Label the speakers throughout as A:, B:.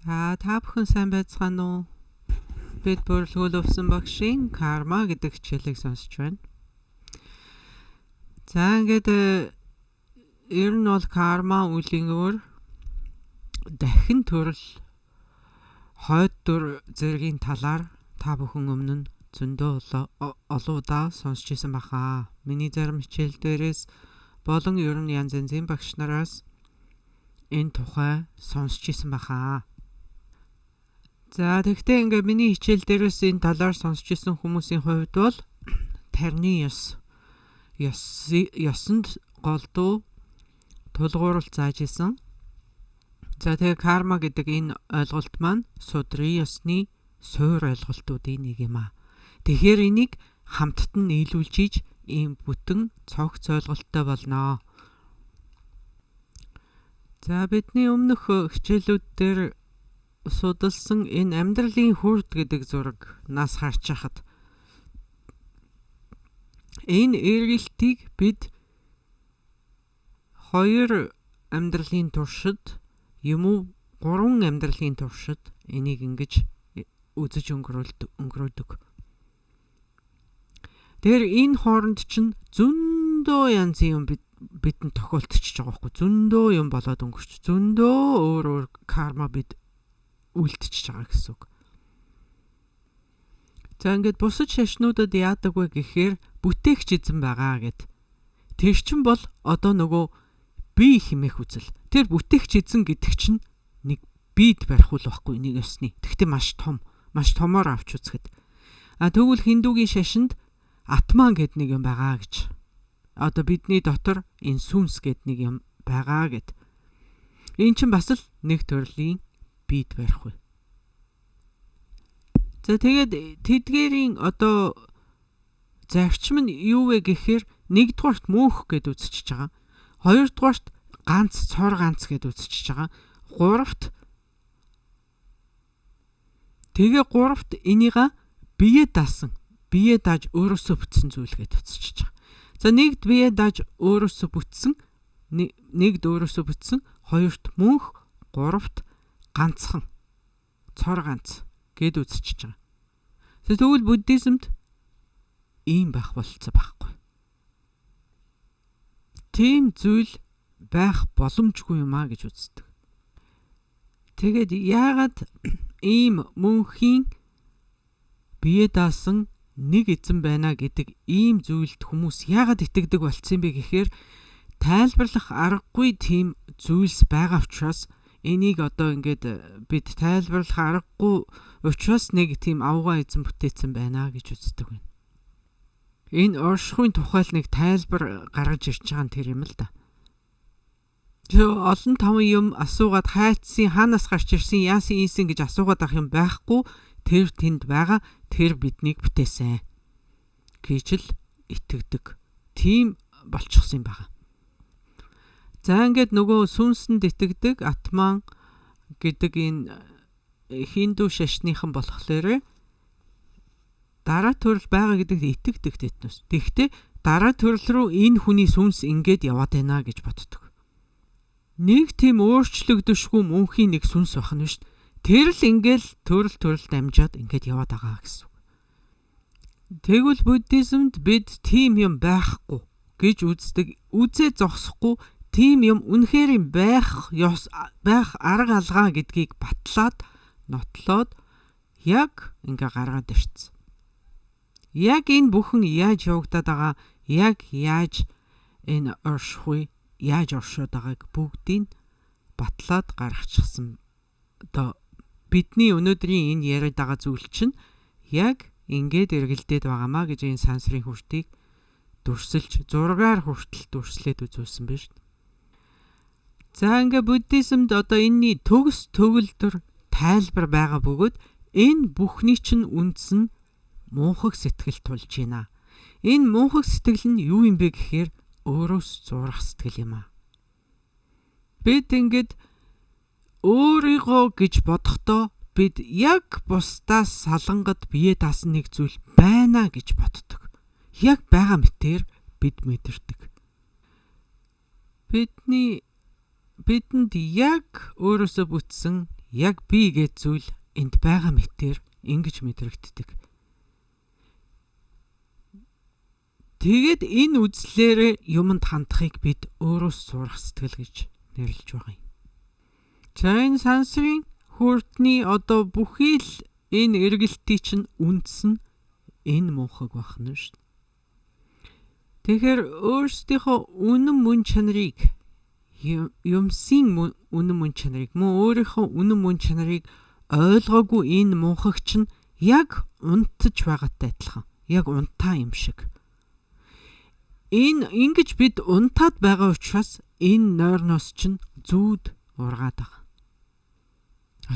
A: За та бүхэн сайн байцгаана уу? Бид бүрэлдэхүүн өвсөн багшийн карма гэдэг хичээлийг сонсч байна. За ингээд ер нь бол карма үлийн өөр дахин төрөл хойд дүр зэргийн талаар та бүхэн өмнө нь зөндөө олон удаа сонсч ирсэн баха. Миний зарим хичээл дээрээс болон ер нь янз янзын багш нараас энэ тухай сонсч ирсэн баха. За тэгтээ ингээ миний хичээл дээрээс энэ талаар сонсч ирсэн хүмүүсийн хувьд бол тарны ёсонд голдуу тулгуурлал зааж исэн. За тэгээ карма гэдэг энэ ойлголт маань судрын ёсны суур ойлголтуудын нэг юм аа. Тэгэхээр энийг хамтд нь нийлүүлж ийм бүтэн цогц ойлголттой болно. За бидний өмнөх хичээлүүд дээр судалсан энэ амьдралын хүрд гэдэг зураг нас харж хахад энэ эргэлтийг бид хоёр амьдралын туршид юм уу гурван амьдралын туршид энийг ингэж үзэж өнгөрөөдөг. Тэр энэ хооронд чинь зөндөө янзын юм бидэнд тохиолдчихж байгаа байхгүй, зөндөө юм болоод өнгөрч, зөндөө өөр карма бид үлдчихэж байгаа гэсэн үг. За ингээд бусад шашнуудад яадаг вэ гэхээр бүтээгч эзэн байгаа гэд. Тэр чинь бол одоо нөгөө бие хэмээх үзэл. Тэр бүтээгч эзэн гэдэг чинь нэг биед барих үл байхгүй нэг ёсны. Тэгтээ маш томоор авч үзэхэд. Тэгвэл хиндугийн шашинд атман гэд нэг юм байгаа гэж. Одоо бидний дотор энэ сүнс гэд нэг юм байгаа гэд. Энэ чинь бас л нэг төрлийн биед барих үе. За тэгээд тэдгээрийн одоо зарчим нь юу вэ гэхээр нэгдүгээрт мөнх гэд үзчихэж байгаа. Хоёрдугаарт цор ганц гэд үзчихэж байгаа. Гуравт энийга бие дааж өөрөөсөө бүтсэн зүйл гэд үзчихэж байгаа. За нэгд бие дааж өөрөөсөө бүтсэн, нэгд өөрөөсөө бүтсэн, хоёрт мөнх, гуравт ганцхан цор ганц гэд үзчихэж байгаа. Тэгвэл буддизмд ийм байх болцоо байхгүй. Тийм зүйл байх боломжгүй юм а гэж үздэг. Тэгээд яагаад ийм мөнхийн бие даасан нэг эзэн байна гэдэг ийм зүйлд хүмүүс яагаад итгэдэг болцсон бэ гэхээр тайлбарлах аргагүй тийм зүйлс байгаа учраас энийг одоо ингээд бид тайлбарлах аргагүй учраас нэг тийм авгаа эзэн бүтээсэн байна гэж үздэг байна. Энэ оршихуйн тухайл нэг тайлбар гаргаж ирж байгаа нь тэр юм л да. Олон таван юм асуугаад хайцсан хаанаас гарч ирсэн яасан ийсэн гэж асуугаад авах юм байхгүй. Тэр тэнд байгаа, тэр биднийг бүтээсэн гэж л итгэдэг. Тийм болчихсон юм байна. За ингээд нөгөө сүнсэнд итгэдэг атман гэдэг энэ хинду шашныхан болохоор дараа төрөл байгаа гэдэгт итгэдэг тэднээс. Тэгэхдээ дараа төрөл рүү энэ хүний сүнс ингээд яваад байна гэж боддог. Нэг тийм өөрчлөгдөшгүй мөнхийн нэг сүнс байх нь шүү дээ. Тэр л ингээл төрөл дамжаад ингээд яваад байгаа гэсэн. Тэгвэл буддизмд бид тийм юм байхгүй гэж үздэг. Үзээ зогсохгүй тийм юм үнэхээр байх арга алгаа гэдгийг батлаад нотлоод яг ингээ гаргаад ирсэн. Яг энэ бүхэн яаж явагдаад байгаа, яг яаж энэ оршихуй яаж оршоод байгааг бүгдийг батлаад гаргачихсан. Одоо бидний өнөөдрийн энэ яриад байгаа зүйл чинь яг ингээд эргэлдээд байгаамаа гэж энэ сансрын хүртийг дүрсэлж зургаар хүртэл дүрслээд үзүүлсэн байна шүү дээ. За ингээ буддизмд одоо энэний төгс төгөлдөр тайлбар байгаа бөгөөд энэ бүхний чинь үндэс нь муухаг сэтгэл тулж байна. Энэ муухаг сэтгэл нь юу юм бэ гэхээр өөрөөс зурах сэтгэл юм аа. Бид ингээд өөрийгөө гэж бодохдоо бид яг бусдаас салангад бие даасан нэг зүйл байна гэж боддог. Яг байгаа мэтээр бид мэдэрдэг. Бидэнд яг өөрөөсөө бүтсэн яг би гэж зүйл энд байгаа мэтээр ингэж мэдрэгддэг. Тэгээд энэ үзлээрээ юмд хандахыг бид өөрөөс сурах сэтгэл гэж нэрлэж байгаа юм. За энэ сансрын хүртний одоо бүхий л энэ эргэлтий чинь үндэс нь энэ муухайг бахна шүү. Тэгэхээр өөрсдийнхөө үнэн мөн чанарыг юмсын үнэн мөн чанарыг мөн өөрийнхөө үнэн мөн чанарыг ойлгоогүй энэ муухагч нь яг унтаж байгаатай адилхан. Яг унтаа юм шиг. Энэ ингэж бид унтаад байгаа учраас энэ нойрноос чинь зүүд ургаад байгаа.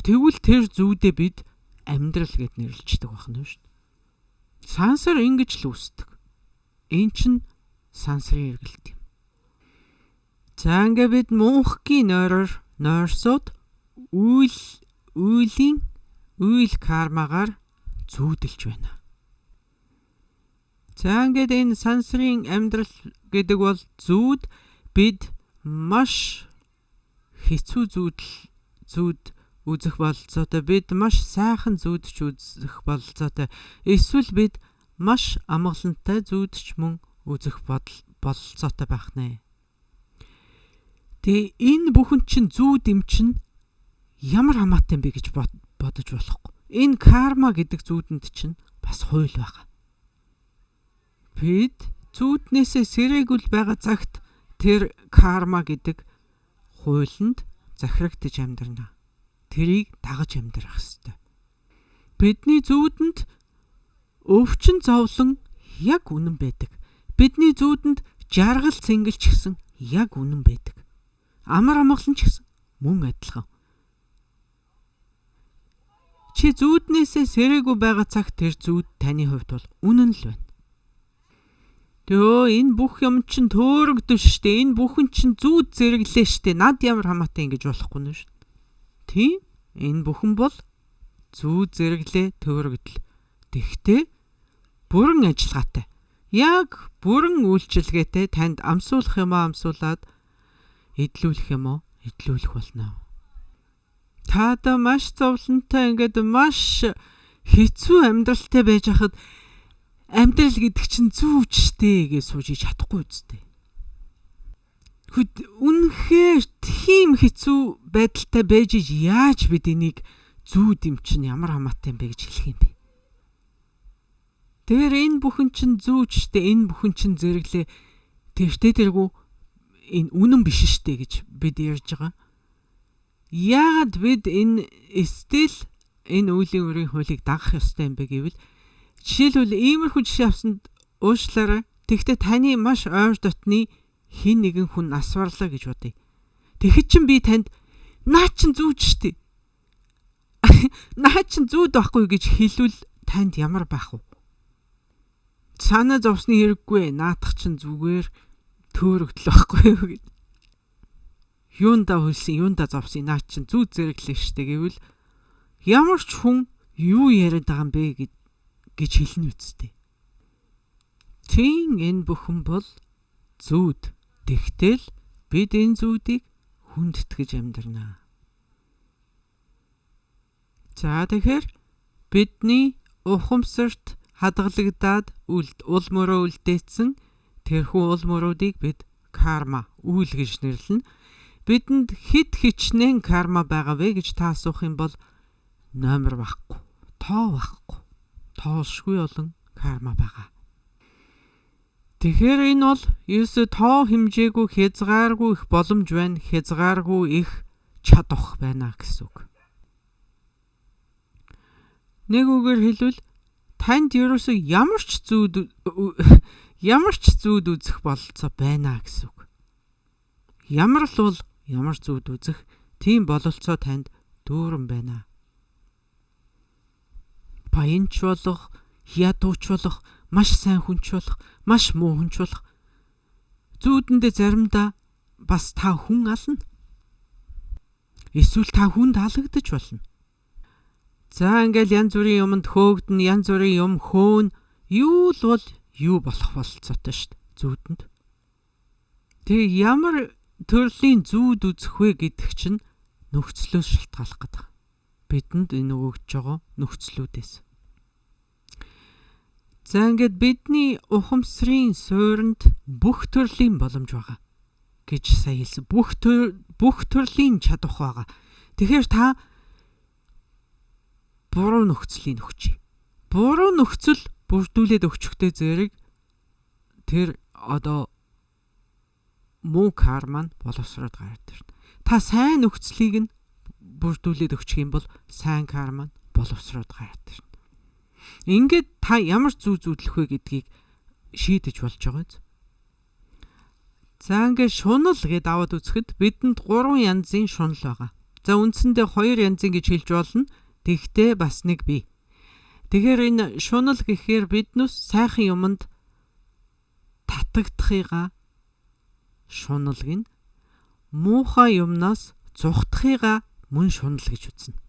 A: Тэгвэл тэр зүүдээ бид амьдрал гэд нэрлэждэг байна шүү дээ. Сансар ингэж л үүсдэг. Энэ чинь сансрын эргэлт юм. За ингээ бид мөнхгийн нойрсоод үйл кармагаар зүүдэлж байна. За ингээд энэ сансрын амьдрал гэдэг бол зүүд бид маш хэцүү зүүд үзэх бололцоотой, бид маш сайхан зүүдч үзэх бололцоотой, эсвэл бид маш амгалантай зүүдч мөн үзэх бололцоотой байх нэ. Тэгээ энэ бүхэн чинь зүүд юм чинь ямар хамаатай юм бэ гэж бодож болохгүй. Энэ карма гэдэг зүүдэнд чинь бас хууль байгаа. Бид зүүднээсээ сэрээгүй байгаа цагт тэр карма гэдэг хуулинд захирагдж амьдрна. Тэрийг дагаж амьдрах ёстой. Бидний зүүдэнд өвчин зовлон яг үнэн байдаг. Бидний зүүдэнд жаргал цэнгэлч гэсэн яг үнэн байдаг. Амар амгалан ч гэсэн мөн адилхан. Чи зүүднээсээ сэрээгүй байгаа цагт тэр зүүд таны хувьд бол үнэн л байна. Энэ бүх юм чинь төөрөгдөв штэ. Энэ бүхэн чинь зүүд зэрэглээ штэ. Над ямар хамаатай ингэж болохгүй нэ штэ. Тийм. Энэ бүхэн бол зүүд зэрэглээ төөрөгдөл. Тэгтээ бүрэн ажиллагаатай. Яг бүрэн үйлчилгээтэй танд амсуулах юм аа амсуулаад идлүүлэх юм уу идлүүлэх болно. Та да маш зовлонтой ингээд маш хэцүү амьдралтай байж хахад амьдрал гэдэг чинь зүүчтэй гэж сууж чадахгүй үстэй. Үнэхээр тийм хэцүү байдалтай байж яаж бид энийг зүүд юм чинь ямар хамаатай юм бэ гэж хэлэх юм бэ? Тэр энэ бүхэн чинь зүүчтэй, энэ бүхэн чинь зэрэглээ тэргүү энэ үнэн биш штэ гэж бид ярьж байгаа. Яагаад бид энэ стил энэ үеийн өрийн хуулийг дагах ёстой юм бэ гэвэл жишээлбэл иймэрхүү жишээ авсанд уушлаарай. Тэгвэл таны маш ойр дотны хин нэгэн хүн асварлаа гэж бодъё. Тэгэхэд чин би танд наа чин зүүж штэ. Наа чин зүүд байхгүй гэж хэлвэл танд ямар байх вэ? Санаа зовсны хэрэггүй наадах чин зүгээр төөрөгдөл байхгүй юу гэж. Юунда хөлсөн, юунда зовсон наа чин зүүд зэрэглээ штэ гэвэл ямар ч хүн юу яриад байгаа юм бэ гэж хэлнэ үсттэй. Тийм энэ бүхэн бол зүүд. Тэгтэл бид энэ зүүдийг хүндэтгэж амьдрнаа. За тэгэхээр бидний ухамсарт хадгалагдаад ул мөрөө үлдээсэн тэрхүү ул мөрүүдийг бид карма үйл гэж нэрлэнэ. Бидэнд хэд хичнээн карма байгаа вэ гэж та асуух юм бол номер баггүй, тоо баггүй, тоошгүй олон карма байгаа. Тэгэхээр энэ бол ерөөсөө тоо хэмжээгүй хязгааргүй их боломж байна, хязгааргүй их чадах байна гэсэн үг. Нэг үгээр хэлбэл танд ерөөсөө ямар ч зүүд үзэх бололцоо байна гэсэн үг. Ямар л бол ямар зүүд үзэх тийм бололцоо танд дүүрэн байна. Баянч болох, ядууч болох, маш сайн хүнч болох, маш муу хүнч болох. Зүүдэндээ заримдаа бас та хүн ална. Эсвэл та хүнд халагдаж болно. За ингээл янз бүрийн юмд хөөгдөн, янз бүрийн юм хөөн, юу л бол юу болох бололцоотой шүү дээ зүүдэнд. Тэгээ ямар төрлийн зүүд үзэх вэ гэдэг чинь нөхцлөөс шалтгаалах гэдэг. бидэнд энэ өгж байгаа нөхцлүүдээс. За ингээд бидний ухамсарын суурьнд бүх төрлийн боломж байгаа гэж сая хэлсэн. Бүх төрлийн чадах байгаа. Тэгэхээр та буруу нөхцөлийг өгч. Буруу нөхцөл бүрдүүлээд өгчхтэй зэрэг тэр одоо муу карма нь боловсроод гараад ирнэ. Та сайн нөхцөлийг нь бүрдүүлээд өгчих юм бол сайн карма нь боловсроод гараад ирнэ. Ингээд та ямар зүй зүйдлэх вэ гэдгийг шийдэж болж байгаа биз? За ингээд шунал гэдээ аваад үзэхэд бидэнд 3 янзын шунал байгаа. За үндсэндээ 2 янзын гэж хэлж болно. Тэгтээ бас нэг бий. Тэгэхээр энэ шунал гэхээр биднээс сайхан юмд татагдахыгаа шунал гин, муухай юмнаас зүхтахыгаа мөн шунал гэж үзнэ.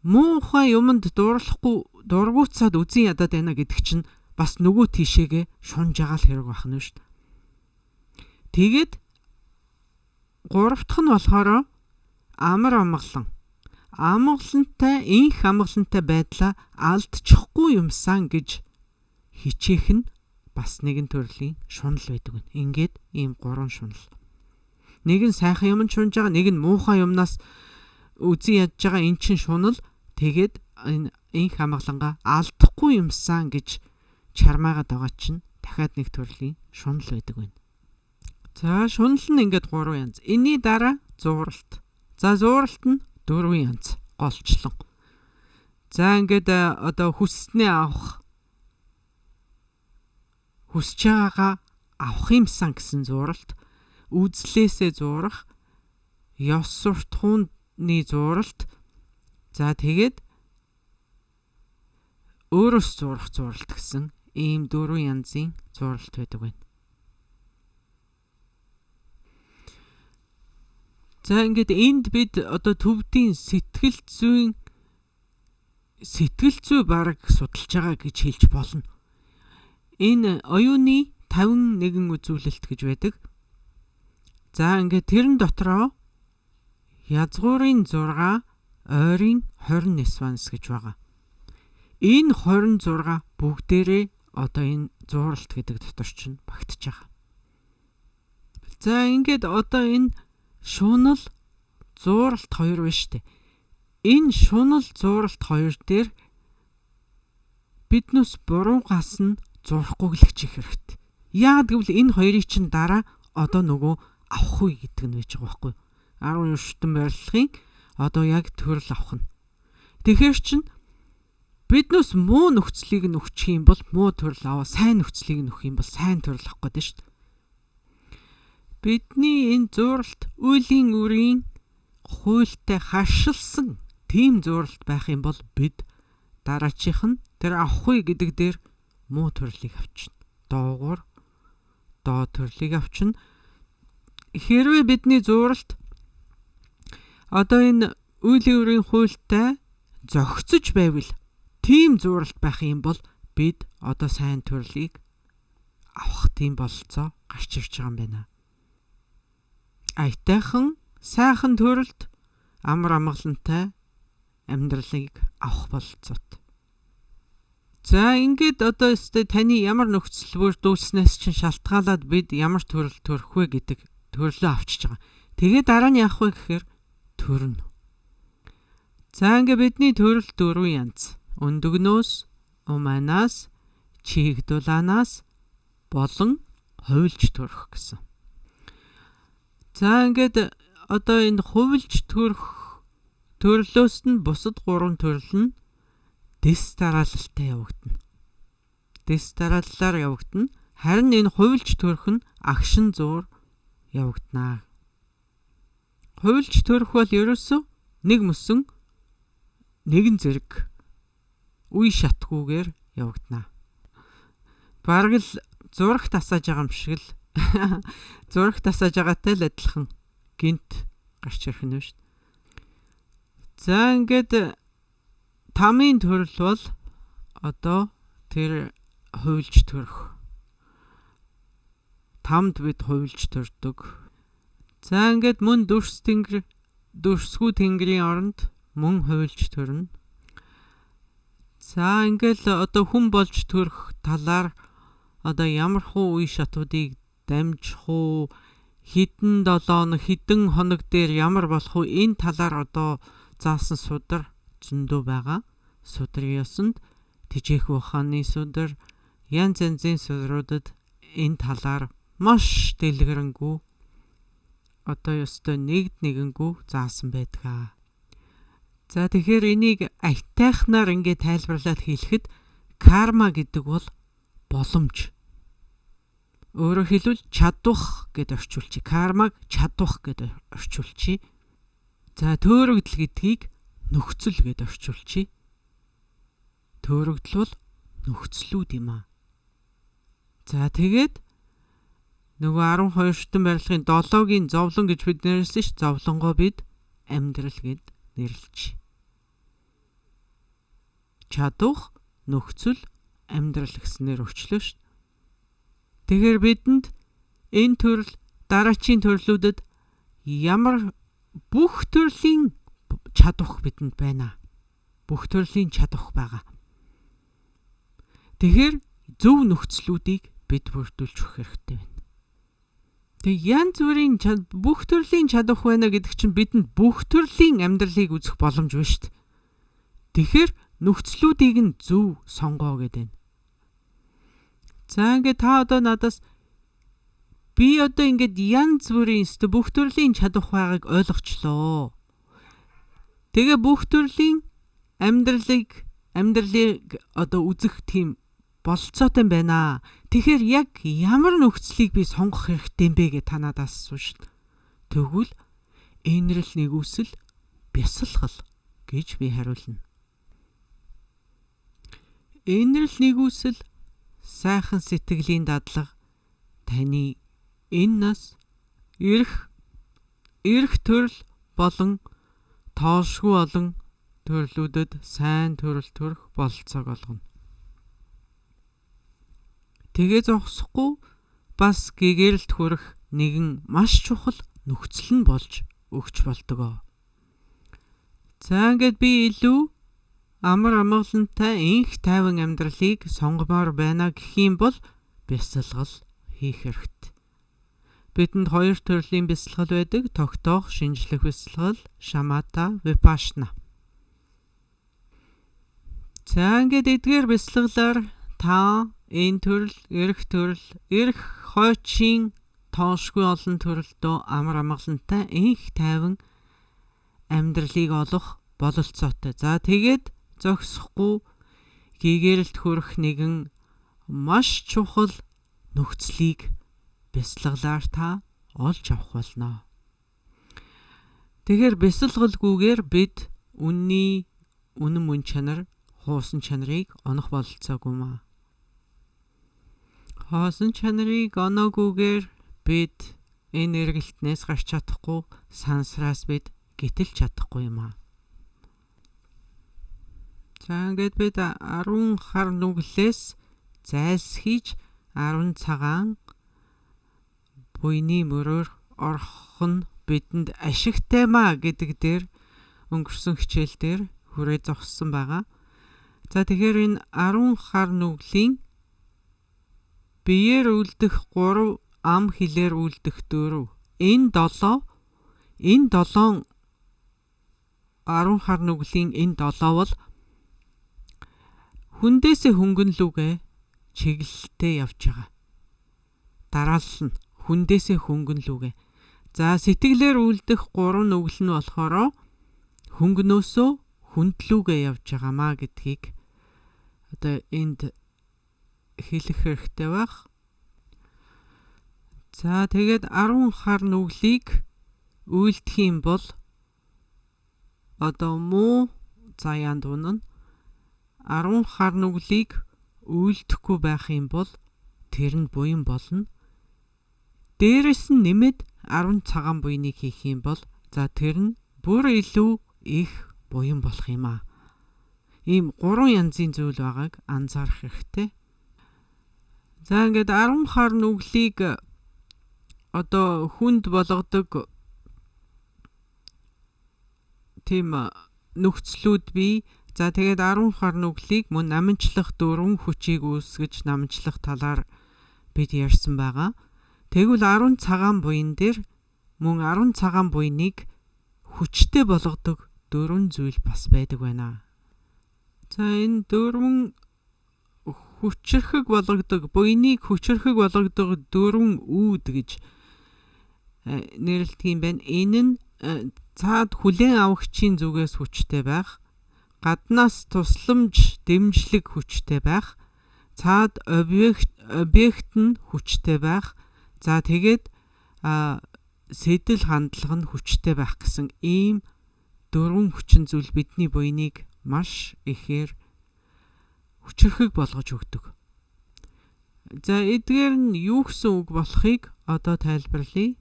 A: Муухай юмд дургуутсаад үзэн ядаад байна гэдэг чинь бас нөгөө тишээгээ шунж байгаа л хэрэг байна шүү дээ. Тэгээд 3 дахь нь болохоор амар амгалан. Амгалантай, инх амгалантай байдлаа алдчихгүй юмсан гэж хичээх нь бас нэгэн төрлийн шунал байдаг юм. Ингээд ийм 3 шунал. Нэг нь сайхан юм шунж байгаа, нэг нь муухай юмнаас үзэн ядж байгаа эн чин шунал. Тэгээд энэ инх амгалангаа алдахгүй юмсан гэж чармаагаад байгаа чинь дахиад нэг төрлийн шунал байдаг байна. За шунал нь ингээд 3 янз. Энийн дараа зууралт. За зууралт нь 4 янз. Голчлон. За ингээд одоо хүснээ авах, хүсэж байгаагаа авах юмсан гэсэн зууралт, үзлээсээ зуурах, ёс суртахууны зууралт. За тэгээд өөрөөс зурах зуралт гэсэн ийм 4 янзын зуралт байдаг байна. За ингээд энд бид одоо төвдийн сэтгэл зүй бараг судалж байгаа гэж хэлж болно. Энэ оюуны 51 үзүүлэлт гэж байдаг. За ингээд тэрэн дотроо язгуурын 6, ойрын 20 нисванс гэж байгаа. Энэ 26 бүгдээрээ одоо энэ зууралт гэдэг дотор чинь багтж байгаа. За ингээд одоо энэ шунал зууралт 2 байна шүү дээ. Энэ шунал зууралт 2 дээр биднээс буруугаас нь зурхгүй гэлчих хэрэгтэй. Яагад гэвэл энэ хоёрыг чинь дараа одоо нөгөө авахгүй гэдэг нь байж байгаа байхгүй юу? 19 шүтэн барилгын одоо яг төрөл авах нь. Тэгэхээр чинь биднээс муу нөхцөлийг нь өгчих юм бол муу төрөл аваа, сайн нөхцөлийг нь өгөх юм бол сайн төрөл авах гэдэг шүү дээ. Бидний энэ зууралт үеийн үрийн хуйлтай хашилсан тийм зууралт байх юм бол бид дараачих нь тэр авахгүй гэдэг дээр муу төрлийг авчна. Доогуур доо төрлийг авчна. Хэрвээ бидний зууралт одоо энэ үеийн үрийн хуйлтай зохицож байвал тийм зууралт байх юм бол бид одоо сайн төрлийг авах тийм бололцоо гарч ирж байгаа юм байна. Аятайхан сайхан төрөлд амар амгалантай амьдралыг авах бололцоотой. За ингээд одоо өстэй таны ямар нөхцөл бүрдүүлснээс чинь шалтгаалаад бид ямар төрөл төрөх вэ гэдэг төрлөө авчиж байгаа. Тэгээ дараа нь яах вэ гэхээр төрнө. За ингээд бидний төрөл 4 янз. Өндөгнөөс, уманаас, чигдулаанаас болон хувилж төрөх гэсэн. За ингээд одоо энэ хувилж төрөх төрлөөс нь бусад 3 төрөл нь дэс дараалалтай явагдана. Дэс дарааллаар явагдана. Харин энэ хувилж төрөх нь агшин зуур явагдана. Хувилж төрөх бол ерөөсөө нэг мөсөн нэгэн зэрэг үе шатгүйгээр явагдана. Бараг л зураг тасааж байгаа юм шиг л зураг тасааж байгаатай л адилхан гинт гарч ирэх нь шүү дээ. За ингээд тамийн төрөл бол одоо тэр хувилж төрөх. Тамд бид хувилж төрдөг. За ингээд мөн дүрсгүй тэнгэрийн оронд мөн хуйлж төрнө. За ингээл одоо хүн болж төрөх талаар одоо ямар хуу үе шатуудыг дамжих уу, хэдэн 7 хэдэн хоног дээр ямар болох уу, энэ талаар одоо заасан судар зөндөө байгаа. Судрын ёсонд Тэжээх ухааны судар, янз янзын судруудад энэ талаар маш дэлгэрэнгүй одоо ёстой нэгэнгүй заасан байдаг. За тэгэхээр энийг айтайхнаар ингээд тайлбарлаад хэлэхэд карма гэдэг бол боломж. Өөрөөр хэлбэл чадвах гэд орчуулчих. Кармаг чадвах гэд орчуулчих. За төөрөгдөл гэдгийг нөхцөл гэд орчуулчих. Төөрөгдөл бол нөхцлүүд юм аа. За тэгээд нөгөө 12 шүтэн барилгын 7-гийн зовлон гэж бид нэрлсэн ш. Зовлонгоо бид амьдрал гэд нэрлэж. Чадвах, нөхцөл, амьдрал гэснээр өчлөө ш. Тэгэхээр бидэнд энэ төрөл дараачийн төрлүүдэд ямар бүх төрлийн чадвах бидэнд байна. Бүх төрлийн чадвах байгаа. Тэгэхээр зөв нөхцлүүдийг бид бүрдүүлж өгөх хэрэгтэй байна. Тэг янз бүрийн бүх төрлийн чадвах байна гэдэг чинь бидэнд бүх төрлийн амьдралыг үзэх боломж байна шүү дээ. Тэгэхээр нөхцлүүдийг нь зөв сонгоо гэдэг. За ингээд та одоо надаас би одоо ингээд янз бүрийн бүх төрлийн чадвах байгааг ойлгочлоо. Тэгээ бүх төрлийн амьдралыг одоо үзэх тийм болцоотой байна. Тэгэхээр яг ямар нөхцөлийг би сонгох хэрэгтэй юм бэ гэж та надаас асууж шин. Тэгвэл энэрл нэгүсэл бясалгал гэж би хариулна. Энэрл нэгүсэл сайхан сэтгэлийн дадлага таны энэ нас эрх төрөл болон тоошгүй олон төрлүүдэд сайн төрөл төрөх болцоог олгоно. Тэгээ зогсохгүй бас гэгэрэлт хүрэх нэгэн маш чухал нөхцөл нь болж өгч болдог. За ингээд би илүү амар амгалантай инх тайван амьдралыг сонгомоор байна гэх юм бол бясалгал хийх хэрэгтэй. Бидэнд 2 төрлийн бясалгал байдаг. Тогтоох, шинжлэх бясалгал, шамата, випашна. За ингээд эдгээр бясалгалаар та энэ төрөл, эрх хойчийн тоошгүй олон төрөлдөө амар амгалантай инх тайван амьдралыг олох бололцоотой. За тэгээд зогсохгүй гэгэрэлт хүрэх нэгэн маш чухал нөхцөлийг бясалгалаар та олж авах болно. Тэгэхээр бясалгалгүйгээр бид үнэн мөн чанар, хуусан чанарыг онох бололцоогүй маа. Хоосон чанарыг оноогүйгээр бид энэ эргэлтнээс гарч чадахгүй, сансраас бид гитэлж чадахгүй юм аа. За ингээд бид 10 хар нүглээс зайлсхийж 10 цагаан буйны мөрөөр орох нь бидэнд ашигтай маа гэдэг дээр өнгөрсөн хичээл дээр хүрээ зогссон байгаа. За тэгэхээр энэ 10 хар нүглийн биеэр үлдэх 3, ам хилээр үлдэх 4. Энэ 7 10 хар нүглийн энэ 7 бол хүндээсээ хөнгөн лүгээ чиглэлтэй явж байгаа. Дараалал нь хүндээсээ хөнгөн лүгээ. За сэтгэлээр үлдэх 3 нүгэл нь болохоор хөнгнөөсөө хүндлүүгээ явж байгаамаа гэдгийг одоо энд хэлэх хэрэгтэй байх. За тэгээд 10 хар нүглийг үйлдэх юм бол одоо муу заяан дуун нь 10 хар нүглийг үйлдэхгүй байх юм бол тэр нь буян болно. Дээрээс нь нэмээд 10 цагаан буйныг хийх юм бол за тэр нь бүр илүү их буян болох юм аа. Ийм 3 янзын зүйл байгааг анзаарах хэрэгтэй. За ингээд 10 хар нүглийг одоо хүнд болгодог тийм нөхцлүүд бий. За тэгээд 10 хар нүглийг мөн намжлах дөрвөн хүчийг үүсгэж намжлах талаар бид ярьсан байгаа. Тэгвэл 10 цагаан буян дээр мөн 10 цагаан буяныг хүчтэй болгодог дөрвөн зүйл бас байдаг байна. За энэ дөрвөн хүчрхэг болгодог буяныг хүчрхэг болгодог дөрвөн үүд гэж нэрлэдэг юм байна. Энэ нь цаад хүлээн авагчийн зүгээс хүчтэй байх, гаднаас тусламж дэмжлэг хүчтэй байх, цаад объект нь хүчтэй байх, за тэгээд сэтэл хандлага нь хүчтэй байх гэсэн ийм дөрвөн хүчин зүйл бидний буяныг маш ихээр хүчрхэг болгож өгдөг. За эдгээр нь юу гэсэн үг болохыг одоо тайлбарлая.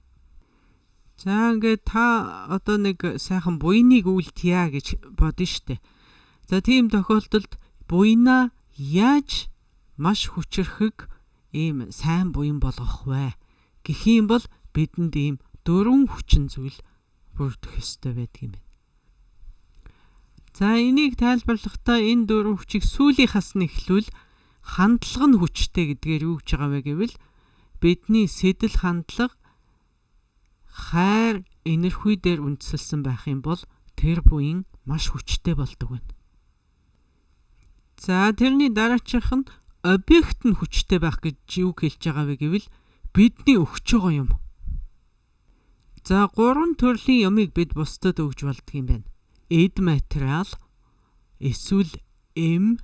A: За ингээд та одоо нэг сайхан буяныг үйлдье гэж бодно штэ. За тийм тохиолдолд буянаа яаж маш хүчрхэг ийм сайн буян болгох вэ гэх юм бол бидэнд ийм дөрвөн хүчин зүйл бүрдэх ёстой байдаг юм байна. За энийг тайлбарлахдаа энэ дөрвөн хүчийг сүүлийнхаас нь эхлүүл хандлага нь хүчтэй гэдгээр юу гэж байгаа вэ гэвэл бидний сэтэл хандлага хайр энерги дээр үндэслэсэн байх юм бол тэр буян маш хүчтэй болдог байна. За тэрний дараачих нь объект нь хүчтэй байх гэж юу хэлж байгаа вэ гэвэл бидний өгч байгаа юм. За 3 төрлийн юмыг бид бусдад өгж болдог юм байна. Эд материал, эсвэл эм,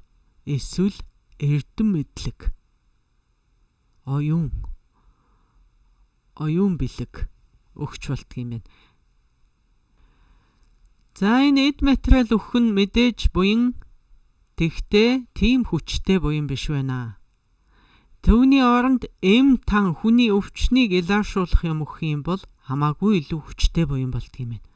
A: эсвэл эрдэм мэдлэг. Оюун бэлэг өгч болдог юм байна. За энэ эд материал өгөх нь мэдээж буян, тэгтээ тийм хүчтэй буян биш байна. Төвний оронд эм тан хүний өвчнийг илэршүүлэх юм өгөх юм бол хамаагүй илүү хүчтэй буян болдог юм байна.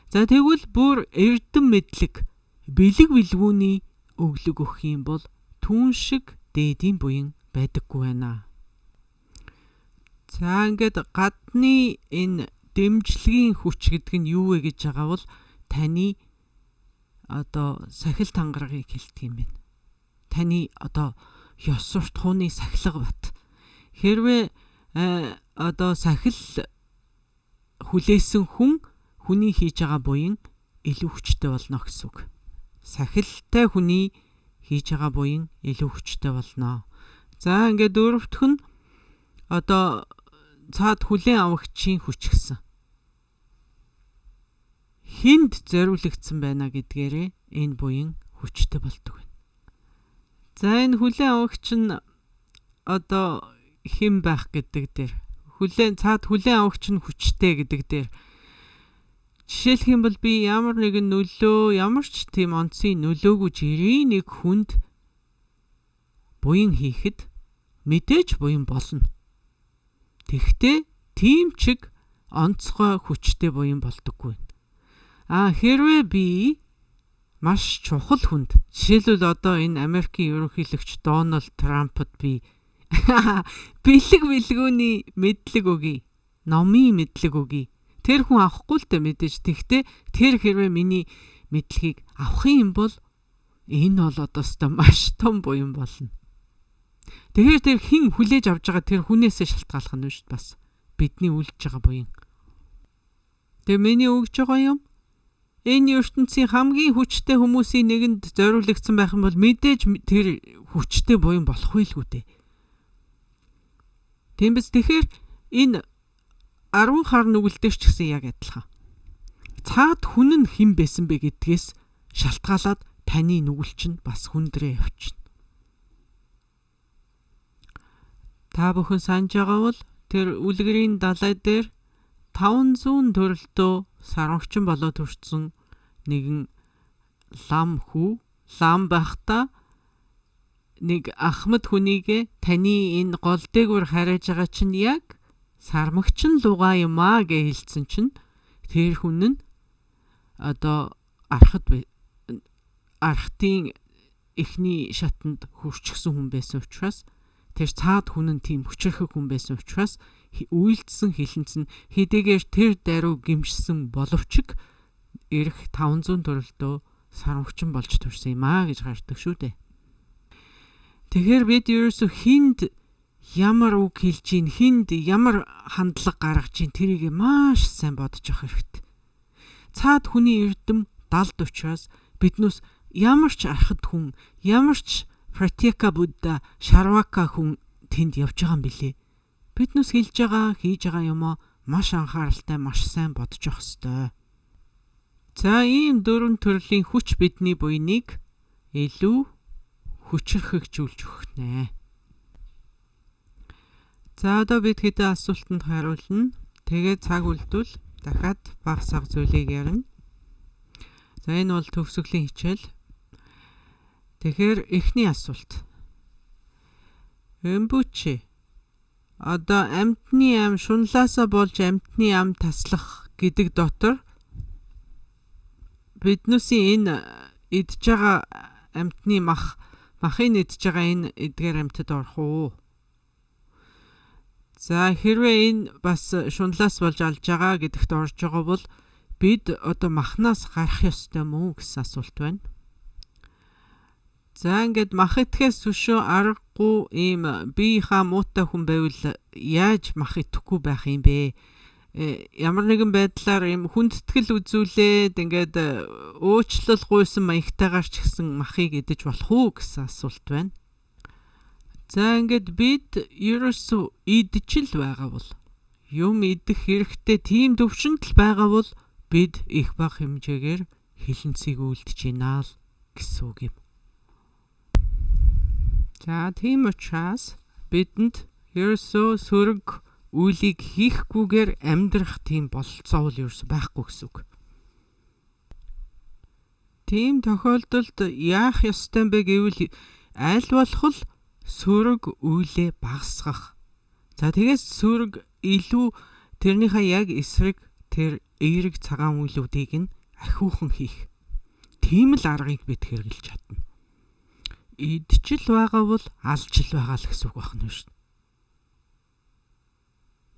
A: За тэгвэл бүр эрдэм мэдлэг, бэлэг бэлгүүний өглөг өгөх юм бол түүн шиг дээдийн буян байдаггүй байна. За ингээд гадны энэ дэмжлэгийн хүч гэдэг нь юу вэ гэж байгаа бол таны одоо сахил тангарагыг хэлдэг юм байна. Таны одоо ёс суртахууны сахилга бат. Хэрвээ одоо сахил хүлээсэн хүний хийж байгаа буян илүү хүчтэй болно гэсэн үг. Сахилтай хүний хийж байгаа буян илүү хүчтэй болно. За ингээд дөрөвдөх нь одоо цаад хүлээн авагчийн хүч гэсэн. Хинд зориулагдсан байна гэдгээрээ энэ буян хүчтэй болдог байна. За энэ хүлээн авагч нь одоо хэн байх гэдэг дээр цаад хүлээн авагч нь хүчтэй гэдэг дээр жишээлх юм бол би ямар нэгэн нөлөө, ямар ч тийм онцгийн нөлөөгүй жирийн нэг хүнд буян хийхэд мэдээж буян болно. Тэгтээ тийм чиг онцгой хүчтэй буян болдоггүй. Хэрвээ би маш чухал хүнд, жишээлбэл одоо энэ Америкийн ерөнхийлөгч Дональд Трампд би бэлэг бэлгүүний мэдлэг өгье, номын мэдлэг өгье. Тэр хүн авахгүй л дээ мэдээж. Тэгтээ тэр хэрвээ миний мэдлэгийг авах юм бол энэ бол одоостой маш том буян болно. Тэгэхээр тэр хэн хүлээж авж байгаа тэр хүнээсээ шалтгааллах нь шүү дээ бас. Бидний үлдэж байгаа буян. Тэгээ миний өгж байгаа юм энэ ертөнцийн хамгийн хүчтэй хүмүүсийн нэгэнд зориулагдсан байх юм бол мэдээж тэр хүчтэй буян болох байлгүй дээ. Тийм биз? Тэгэхээр энэ 10 хар нүгэлдэр ч гэсэн яг адилхан. Цаад хүн нь хэн байсан бэ гэдгээс шалтгаалаад таны нүгэл чинь бас хүндрээ явчихна. Та бүхэн санаж байгаа бол тэр үлгэрийн далай дээр 500 төрөлтөө сарамгчин болоод төрсөн нэгэн лам байхдаа нэг ахмад хүнийгээ таны энэ гол дээгүүр хариж байгаа чинь яг сармагчин лугаа юм аа гэж хэлсэн чинь тэр хүн нь одоо архтын эхний шатанд хүрчихсэн хүн байсан учраас тэр цаад хүн нь тийм хүчрхэг хүн байсан учраас үйлдсэн хилэнцэн хэдийгээр тэр даруй гимшсэн боловч ирэх 500 төрөлтөө сарамгчин болж төрсөн юм аа гэж гардаг шүү дээ. Тэгэхээр бид ерөөсө хинд ямар үг хэлж гин, хинд ямар хандлага гаргаж гин тэрийг маш сайн бодож авах хэрэгтэй. Цаад хүний эрдэм далд учраас биднээс ямар ч архад хүн, ямар ч Пратика Будда, Шарвака хүн тэнд явж байгаа юм билээ. Биднээс хэлж байгаа, хийж байгаа юм маш анхааралтай, маш сайн бодож авах ёстой. За ийм дөрвөн төрлийн хүч бидний буйныг илүү хүчрхэгжүүлж өгөх нэ. За одоо бид хэдэн асуултанд хариулна. Тэгээд цаг үлдвэл дахиад багсаг зүйлийг ярина. За энэ бол төгсгөлийн хичээл. Тэгэхээр эхний асуулт. Эмбүчи одоо амьтны ам шунлаасаа болж амьтны ам таслах гэдэг дотор биднүүсийн энэ идж байгаа амьтны махын идж байгаа энэ эдгээр амьтад орох уу? За хэрвээ энэ бас шунлаас болж алж байгаа гэдэгт орж байгаа бол бид одоо махнаас гарах ёстой мүү гэсэн асуулт байна. За ингээд мах идэхээс өшөө аргагүй ийм биеийнхаа муутай хүн байвал яаж мах идэхгүй байх юм бэ? Ямар нэгэн байдлаар ийм хүндэтгэл үзүүлээд ингээд уучлал гуйсан маягтайгаар ч гэсэн махыг идэж болох уу гэсэн асуулт байна. За ингээд бид ерөөсөө идэж л байгаа бол юм идэх хэрэгтэй тийм төвшөнд л байгаа бол бид их бага хэмжээгээр хилэнцгийг үлдэж байна л гэсэн үг юм. За тийм учраас бидэнд ерөөсөө сөрөг үйлийг хийхгүйгээр амьдрах тийм болцоо бол ерөөсөө байхгүй гэсэн үг. Тийм тохиолдолд яах ёстой бэ гэвэл аль болох л сөрөг үйлээ багасгах. За тэгээс сөрөг илүү тэрнийхээ яг эсрэг тэр эерэг цагаан үйлүүдийг нь ахиухан хийх. Тийм л аргыг бид хэрэглэж чадна. Идчил байгаа бол алжил байгаа л гэсэн үг байна шүү дээ.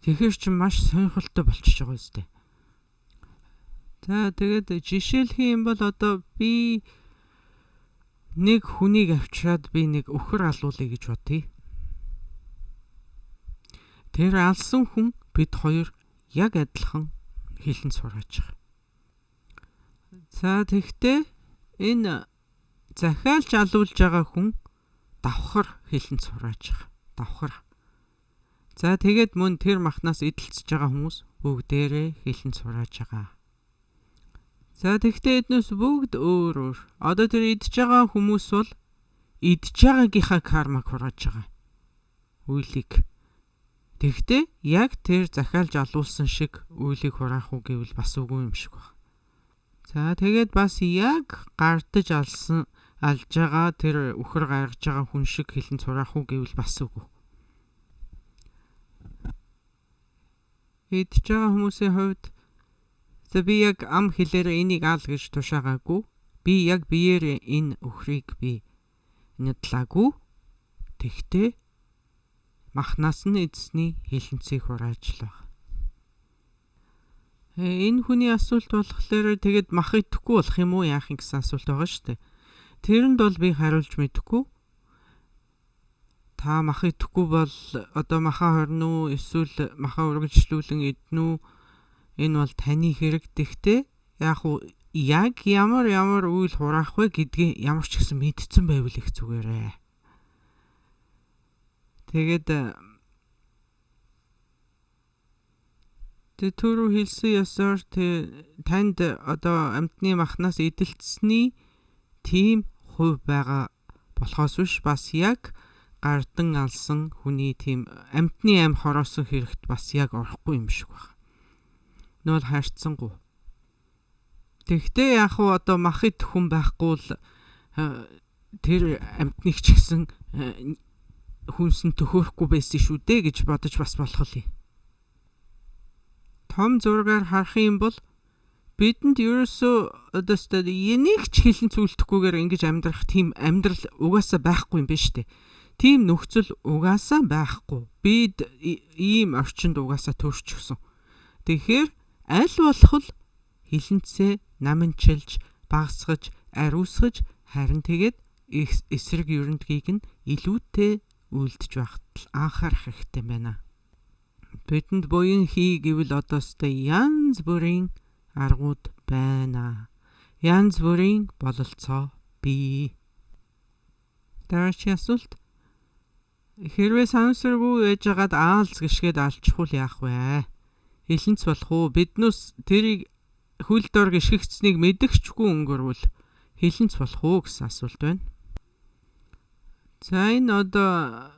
A: Тэгэхээр ч маш сонирхолтой болчихж байгаа үстэй. За тэгээд жишээлх юм бол одоо би нэг хүнийг авчираад би нэг өхөр алуулъя гэж бодъё. Тэр алсан хүн бид хоёр яг адилхан хилэн сураач байгаа. За тэгтээ энэ захиалж алуулж байгаа хүн давхар хилэн сураач байгаа. Давхар. За тэгээд мөн тэр махнаас эдэлцэж байгаа хүмүүс бүгдээрээ хилэн сураач байгаа. За тэгтээ эднээс бүгд өөр өөр. Одоо тэр идж байгаа хүмүүс бол идж байгаагийнхаа кармаг хурааж байгаа. Үйлийг. Тэгтээ яг тэр захиалж алуулсан шиг үйлийг хураах уу гэвэл бас үгүй юм шиг байна. За тэгээд бас яг гардаж алж байгаа тэр өхөр гаргаж байгаа хүн шиг хилэн сураах уу гэвэл бас үгүй. Идж байгаа хүмүүсийн хувьд за би яг ам хэлээр энийг аал гэж тушаагаагүй. Би яг биеэр энэ өхрийг би нядлаагүй. Тэгтээ махнаас нь эзсний хилэнцгийг хурааж л байна. Энэ хүний асуулт болохоор тэгээд мах идэхгүй болох юм уу яах юм гэсэн асуулт байгаа шүү дээ. Тэрэнд бол би хариулж мэдэхгүй. Та мах идэхгүй бол одоо махаа хорно уу эсвэл махаа үргэлжлүүлэн идэнэ үү? Энэ бол таны хэрэг. Тэгтээ яг ямар үйл хураах вэ гэдгийг ямар ч гэсэн мэдсэн байвал их зүгээрээ. Тэгээд түрүү хэлсэн ёсоор танд одоо амьтны махнаас эдэлцсэний тийм хувь байгаа болохоос биш бас яг гардан алсан хүний тийм амьтны ам хороосон хэрэгт бас яг орохгүй юм шиг байна. Нөл хайрцсангүй. Тэгтээ яг одоо мах идэх хүн байхгүй л тэр амьтныг ч гэсэн хүнсэн төхөөрөхгүй байсан шүү дээ гэж бодож бас болох юм. Том зургаар харах юм бол бидэнд ерөөсөө одоо энийг ч хилэн цүүлдэхгүйгээр ингэж амьдрах тийм амьдрал угаасаа байхгүй юм байна шүү дээ. Тийм нөхцөл угаасаа байхгүй. Бид ийм орчинд угаасаа төрчихсөн. Тэгэхээр аль болох л хилэнцээ наманчилж, багасгаж, ариусгаж харин тэгээд эсрэг ерөнтгийг нь илүүтэй үйлдэж байхад анхаарах хэрэгтэй байна. Бидэнд буян хий гэвэл одоостой янз бүрийн аргууд байна. Янз бүрийн бололцоо бий. Дараагийн асуулт. Хэрвээ санамсаргүй яжгаад аалз гიშгээд алчихвал яах вэ? Хилэнц болох уу? Биднээс тэрийг хөл дор гიშгэгцнийг мэдгчгүй өнгөрвөл хилэнц болох уу гэсэн асуулт байна. За энэ одоо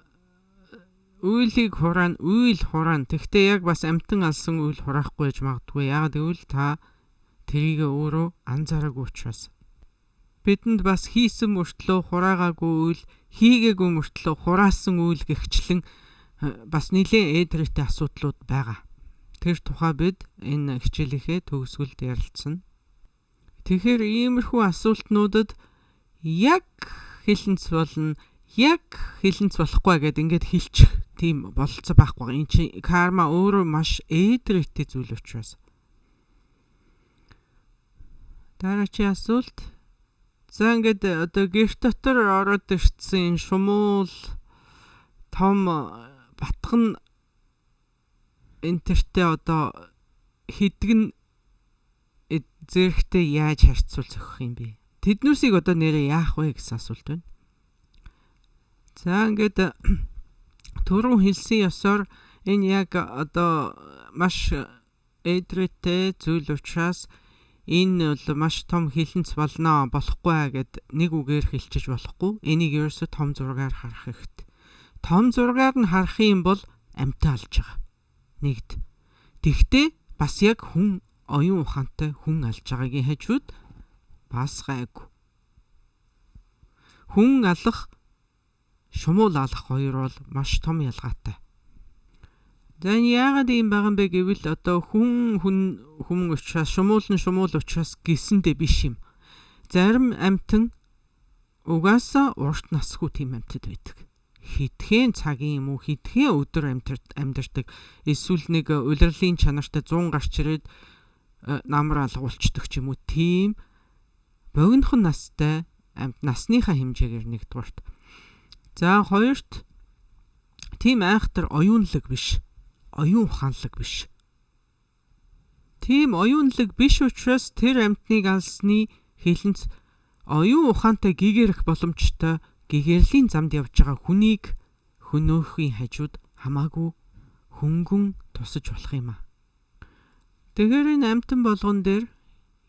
A: үйлийг хураана, үйл хураана. Тэгтээ яг бас амтан алсан үйл хураахгүй гэж магадгүй. Яг гэвэл та тэрийг өөрөө анзаараагүй учраас. Бидэнд бас хийсэн мөртлөө хураагаагүй үйл, хийгээгүй мөртлөө хураасан үйл гихчлэн бас нэлээд ээдрээтэй асуудлууд байгаа. Тэр тухай бид энэ хичээлийнхээ төгсгөлд ярилцсан. Тэгэхээр иймэрхүү асуултнуудад яг хилэнц болно, яг хилэнц болохгүй гэдээ ингээд хэлчих тийм бололцоо байхгүй. Энд чинь карма өөрөө маш ээдрээтэй зүйл учраас. Дараагийн асуулт. За ингээд одоо гэрт дотор ороод ирсэн шумуул том батган энтертэй одоо хэдгэн зэрэгтэй яаж харьцуул зохих юм бэ? Тэднүүсийг одоо нэрээ яах вэ гэсэн асуулт байна. За ингээд түрүүн хэлсэн ёсоор энэ яг одоо маш ээдрээтэй зүйл учраас энэ бол маш том хилэнц болохгүй гэд нэг үгээр хэлчих болохгүй. Энийг ерөөсө том зургаар харах хэрэгтэй. Том зургаар нь харах юм бол амьтаа алж байгаа. Нэгд. Тэгтээ бас яг хүн оюун ухаантай хүн алж байгаагийн хажууд бас гайгүй. Хүн алах, шумуул алах хоёр бол маш том ялгаатай. За яагаад ийм байгаа юм бэ гэвэл одоо хүн учраас шумуул учраас гисэндээ биш юм. Зарим амьтан угаасаа урт насгүй тийм амьтад байдаг. Хитгэн цагийн юм уу, хитгэн өдөр амьдардаг. Эсвэл нэг улирлын чанартай 100 гарч ирээд намар алгуулцдаг ч юм уу. Тийм богинохон настай насныхаа хэмжээгээр нэгдүгээрт. За хоёрт тийм айхтар оюунлаг биш. Оюун ухаанлаг биш. Тийм оюунлаг биш учраас тэр амьтныг алсны хилэнц оюун ухаантай гэгэрэх боломжтой гэгэрлийн замд явж байгаа хүнийг хөнөөхийн хажууд хамаагүй хөнгөн тусаж болох юм а. Тэгэхээр энэ амьтан болгон дээр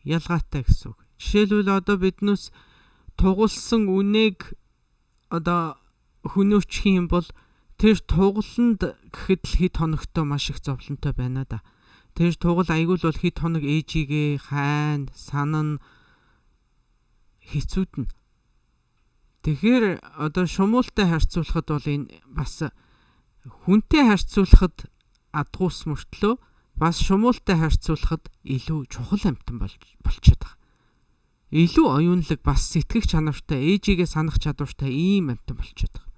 A: ялгаатай гэсэн үг. Жишээлбэл одоо биднээс тугулсан үнээг одоо хөнөөчих юм бол тэр тугаланд гэхэд л хэд хоногтой маш их зовлонтой байна да. Тэр тугал айгуул бол хэд хоног ээжигээ хайн, санан хэцүүднэ. Тэгэхээр одоо шумуултай харьцуулахад бол энэ бас хүнтэй харьцуулахад адгуус мөртлөө бас шумуултай харьцуулахад илүү чухал амьтан болчиход байгаа. Илүү оюунлаг бас сэтгэх чанартай, ээжигээ санах чадвартай ийм амьтан болчиход байгаа.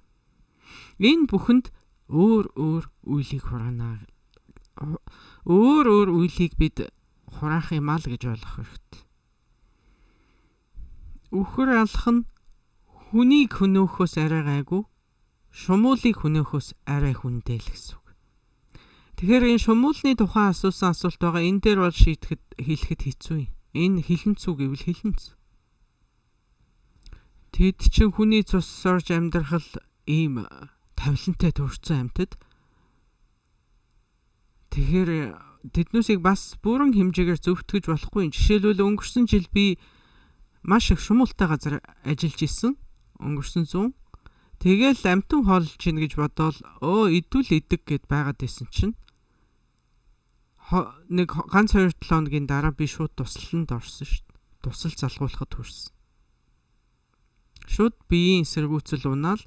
A: Энэ бүхэнд өөр үйлийг хураана. Өөр үйлийг бид хураах юм аа л гэж ойлгох хэрэгтэй. Үхэр алах нь хүнийг хөнөөхөөс арай гайгүй, шумуулыг хөнөөхөөс арай хүндээ л гэсэн үг. Тэгэхээр энэ шумуулны тухайн асуусан асуулт байгаа. Энэ дээр бол хэлэхэд хэцүү юм. Энэ хилэнц үү гэвэл хилэнц. Тэд чинь хүний цус орж амьдрахал ийм тавилантай төрсэн амьтад. Тэгэхээр тэднүүсийг бас бүрэн хэмжээгээр зөвтгөж болохгүй. Жишээлбэл өнгөрсөн жил би маш их шумуултай газар ажиллаж исэн. Өнгөрсөн 100. Тэгэл амтан хоолж ийн гэж бодоол идвэл идэг гэд байгаад исэн чинь нэг ганц 2-7 хоногийн дараа би шууд туслалд орсон шүү дээ. Тусал залгуулахад хүрсэн. Шууд биеийн эсэргүүцэл унаал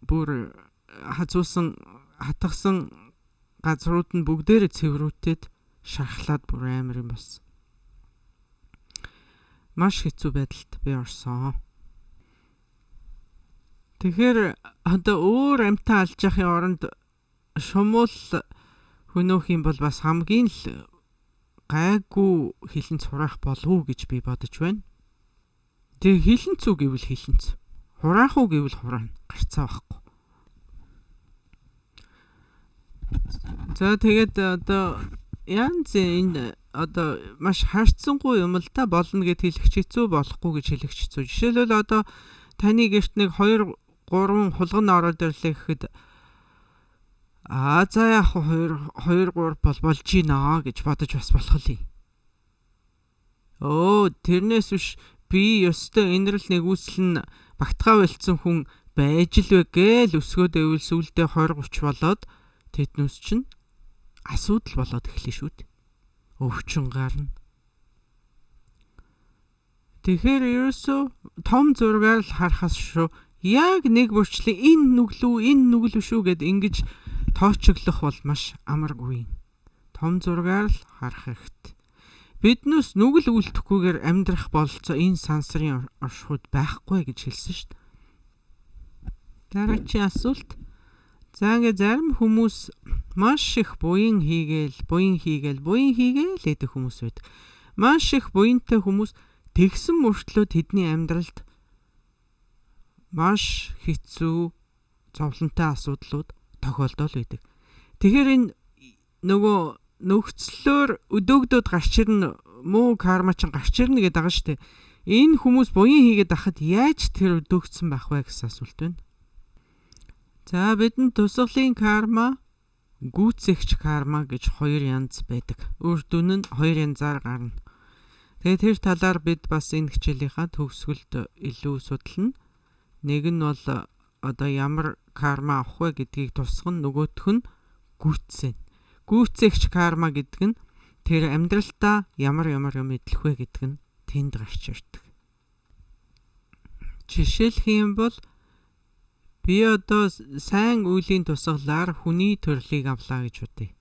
A: бүр хатгсан газрууд нь бүгдээрээ цэврүүтээд шархлаад бүр амар юм болсон. Маш хэцүү байдалд би орсон. Тэгэхээр одоо өөр амьтаа алж яхахын оронд шумуул хөнөөх юм бол бас хамгийн л гайгүй хилэнц хураах болов уу гэж би бодож байна. Тэгээ хилэнцүү гэвэл хилэнц. Хураах уу гэвэл хураана. Гарцаа байхгүй. За тэгээд одоо янз энэ одоо маш харьцангуй юм л да болно гэд хэлэх хэцүү болохгүй гэж хэлэх хэцүү. Жишээлбэл одоо таны гэрт нэг 2 3 хулган ороод ирлээ гэхэд за яах 2 3 бол болж гинэ гэж бодож бас болох л юм. Тэрнээс биш би ёстой энэрл нэгүсэл нь багтгаа болцсон хүн байж л вэ гээл өсгөөд байвал сүулдэ 20 30 болоод тэднүүс чинь асуудал болоод эхлэв шүү дээ. Өвчин гарна. Тэгэхээр ерөөсөө том зургаар л харахаас шүү. Яг нэг бүрчлээ энэ нүглүү шүү гэд ингэж тоочглох бол маш амаргүй. Том зургаар л харах хэрэгтэй. Биднээс нүгэл үлдэхгүйгээр амьдрах болцоо энэ сансрын оршихуйд байхгүй гэж хэлсэн шүү дээ. Дараагийн асуулт. За ингээ зарим хүмүүс маш их буян хийгээл гэдэг хүмүүс байдаг. Маш их буянтай хүмүүс тэгсэн мөртлөө тэдний амьдралд маш хэцүү зовлонтой асуудлууд тохиолдол байдаг. Тэгэхээр энэ нөгөө нөхцлөөр өдөөгдөд гарч ирнэ муу карма чинь гарч ирнэ гэдэг байгаа шүү дээ. Энэ хүмүүс буян хийгээд байхад яаж тэр өдөөгдсөн байх вэ гэсэн асуулт байна. За бидэнд тусгалын карма, гүйцэгч карма гэж 2 янз байдаг. Үр дүн нь 2 янзаар гарна. Тэгээд тэр талаар бид бас энэ хичээлийнхаа төгсгөлд илүү судална. Нэг нь бол одоо ямар карма авах вэ гэдгийг тусгана, нөгөөх нь гүйцэн. Гүйцэгч карма гэдэг нь тэр амьдралдаа ямар юм идэх вэ гэдэг нь тэнд гарч ирдэг. Жишээлх юм бол би одоо сайн үеийн тусгалаар хүний төрлийг авлаа гэж бодъё.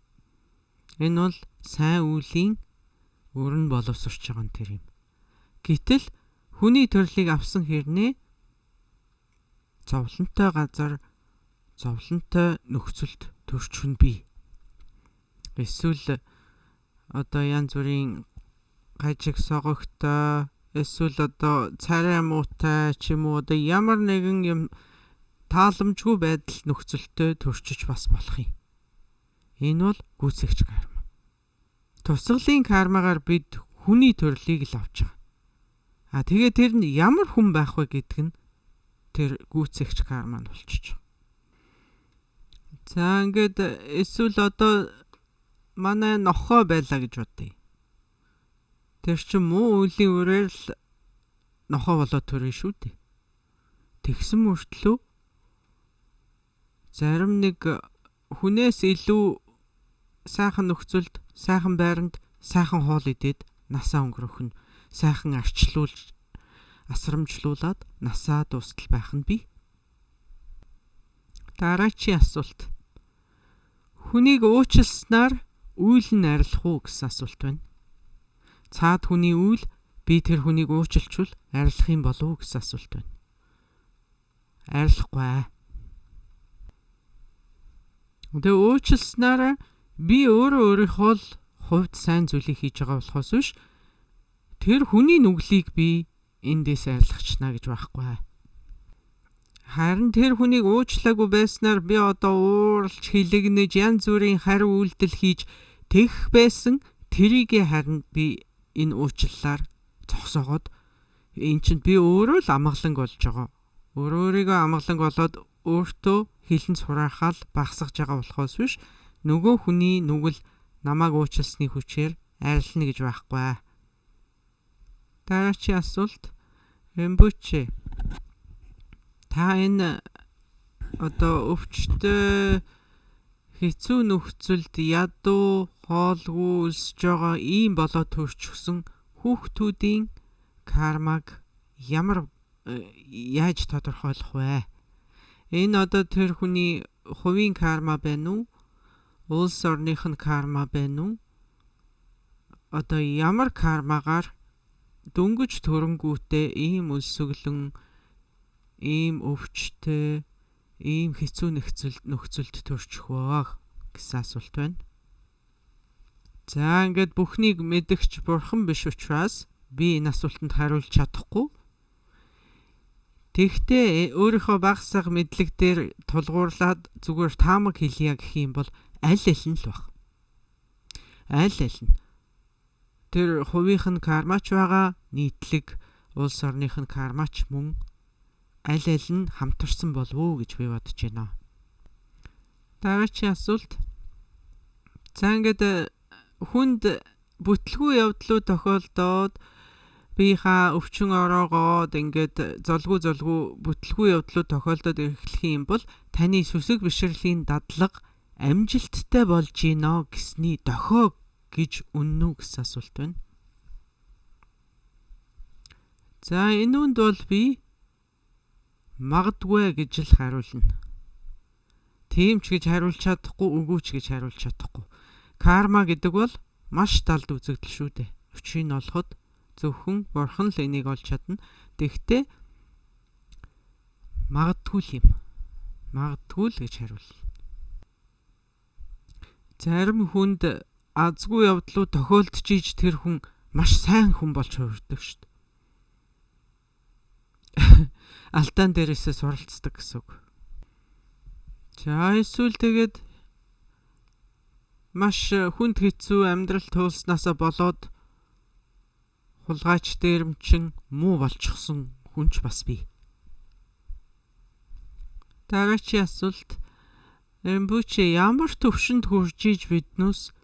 A: Энэ бол сайн үеийн өрн боловсрч байгаа тэр юм. Гэтэл хүний төрлийг авсан хэрнээ зовлонтой газар, зовлонтой нөхцөлд төрчихүн бий. Эсвэл одоо янз бүрийн гажиг согогтой, эсвэл одоо царай муутай ч юм уу одоо ямар нэгэн юм тааламжгүй байдал нөхцөлтөд төрчиж бас болох юм. Энэ бол гүйцэгч карма. Тусгалын кармагаар бид хүний төрлийг л авч байгаа. Тэгээ тэр нь ямар хүн байх вэ гэдэг нь тэр гүйцэгч карма нь болчихж байгаа. За ингээд эсвэл одоо манай нохоо байлаа гэж бодъё. Тэр чинь муу үеийн үрээр л нохоо болоод төрнө шүү дээ. Тэгсэн мөртлөө зарим нэг хүнээс илүү сайхан нөхцөлд, сайхан байранд, сайхан хоол идээд насаа өнгөрөх нь сайхан асрамжлуулаад насаа дуустал байх нь бий. Дараагийн асуулт. Хүнийг уучлснаар үйл нь арилах уу гэсэн асуулт байна. Цаад хүний үйл би тэр хүнийг уучлчвал арилах юм болов уу гэсэн асуулт байна. Арилахгүй. Тэгээ уучлснаар би өөрийнхөө л хувьд сайн зүйлийг хийж байгаа болохоос биш тэр хүний нүглийг би эндээс арилгачна гэж байхгүй. Харин тэр хүнийг уучлаагүй байснаар би одоо ууралж хилэгнэж янз бүрийн хариу үйлдэл хийж тэгэх байсан тэрийг харин би энэ уучлалаар зогсоогоод эн чинь би өөрөө л амгаланг болж байгаа. Өөрийгөө амгаланг болоод өөртөө хилэн сураахаал багсгаж байгаа болохоос биш нөгөө хүний нүгэл намайг уучлсны хүчээр арилна гэж байхгүй. Дараагийн асуулт. Рембуче. Та энэ одоо өвчтөй хэцүү нөхцөлд ядуу хоолгүй өсөж байгаа ийм болоод төрчихсөн хүүхдүүдийн кармаг яаж тодорхойлох вэ? Энэ одоо тэр хүний хувийн карма байна уу? Улс орных нь карма байна уу? Одоо ямар кармагаар дөнгөж төрөнгүүтээ ийм өлсөглөн, ийм өвчтөй, ийм хэцүү нөхцөлд төрчих вэ гэсэн асуулт байна. За ингээд бүхнийг мэдгч бурхан биш учраас би энэ асуултанд хариулж чадахгүй. Тэгтээ өөрийнхөө багсаг мэдлэг дээр тулгуурлаад зүгээр таамаг хэлье гэх юм бол аль аль нь л баг. Аль аль нь. Тэр хувийнх нь кармач байгаа, нийтлэг улс орных нь кармач мөн аль аль нь хамтарсан болов уу гэж би бодож байна. Дараагийн асуулт. За ингээд хүнд бүтлгүй явдлууд тохиолдоод бийнхаа өвчин ороогоод ингээд золгүй бүтлгүй явдлууд тохиолдоод эхлэх юм бол таны сүсэг бишрэлийн дадлага амжилттай болж гинэ гэсний дохио гэж үнэн үү гэсэн асуулт байна. За энэ үнд бол би магадгүй гэж л хариулна. Тийм ч гэж хариулж чадахгүй, үгүй ч гэж хариулж чадахгүй. Карма гэдэг бол маш талд үзэгдэл шүү дээ. Өчийг нь олоход зөвхөн бурхан л энийг олж чадна. Тэгтээ магадгүй л юм. Магадгүй л гэж хариулна. Зарим хүнд азгүй явдлууд тохиолдчихж тэр хүн маш сайн хүн болж хувирдаг шүү дээ. Алтан дээрээсээ суралцдаг гэсэн үг. За эсвэл тэгээд маш хүнд хэцүү амьдрал туулснаасаа болоод хулгайч дээрмчин муу болчихсон хүн ч бас бий. Дараагийн асуулт. Рембуче ямар төвшөнд хүрж иж биднээс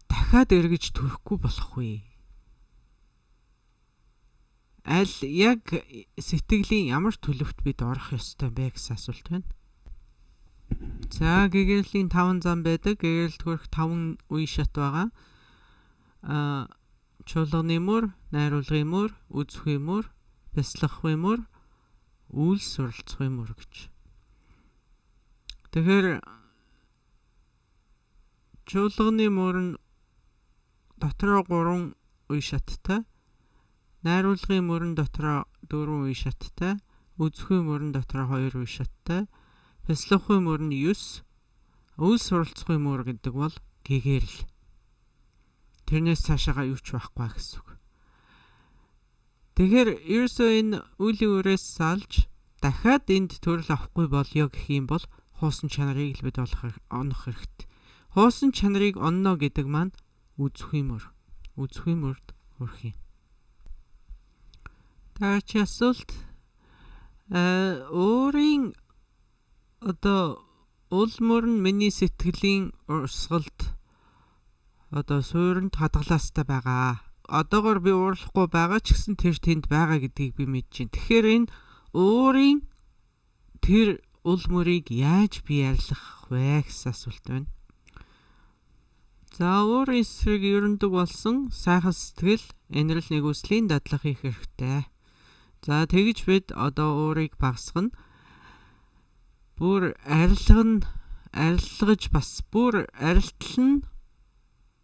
A: дахиад эргэж төрөхгүй болох вэ? Аль яг сэтгэлийн ямар төлөвт бид орох ёстой бэ гэсэн асуулт байна. За гэгэрлийн 5 зам байдаг. Гэгэрэлд хүрэх 5 үе шат байгаа. Чуулганы мөр, найруулгын мөр, үзэхүй мөр, бяцлахын мөр, үйлс суралцахын мөр гэж. Тэгэхээр чуулганы мөр нь дотроо 3 үе шаттай, найруулгын мөр нь дотроо 4 үе шаттай, үзэхүй мөр нь дотроо 2 үе шаттай, бяцлахын мөр нь 9, үйлс суралцахын мөр гэдэг бол гэгэрэл. Тэрнээс цаашаага юу ч байхгүй гэсэн үг. Тэгэхээр ерөөсөө энэ үеийн үрээс салж дахиад энд төрөл авахгүй болёо гэх юм бол хуусан чанарыг л бид онох хэрэгтэй. Хуусан чанарыг онно гэдэг маань үзэхүй мөр. Үзэхүй мөрд хүрэх юм. Дараагийн асуулт. Өөрийн улмөр нь миний сэтгэлийн урсгалд суурьнд хадгалаастай байгаа. Одоогоор би уурлахгүй байгаа ч гэсэн тэр тэнд байгаа гэдгийг би мэдэж байна. Тэгэхээр энэ өөрийн тэр улмөрийг яаж би арилгах вэ гэсэн асуулт байна. За өөрийн эсрэг ерөндөг болсон сайхан сэтгэл, энэрл нэгүслийн дадлага хийх хэрэгтэй. За тэгж бид одоо өөрийг багасгана. Бүр арилгаж бас бүр арилтлан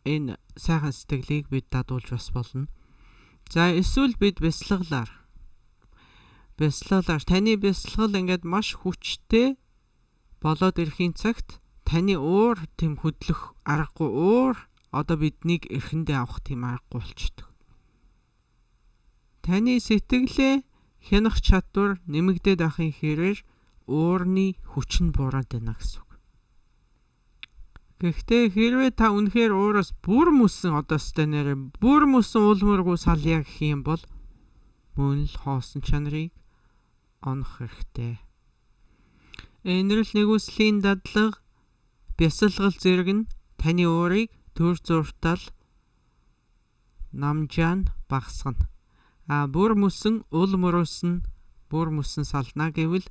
A: энэ сайхан сэтгэлийг бид дадуулж бас болно. За эсвэл бид бяцлаглаар таны бяцлал ингээд маш хүчтэй болоод ирэхийн цагт таны уур тэм хөдлөх аргагүй одоо биднийг эрхэндээ авах тийм аргагүй болчихдог. Таны сэтгэлээ хянах чадвар нэмэгдээд ахын хэрээр уурны хүч нь буураад байна гэсэн үг. Гэхдээ хэрвээ та үнэхээр уураас бүр мөсөн бүр мөсөн улмөргүй салъя гэх юм бол мөн л хоосон чанарыг онох хэрэгтэй. Энэрл нэгүслийн дадлага бясалгал зэрэг нь таны уурыг төр зуртал намжаан багасгана. Бүр мөсөн сална гэвэл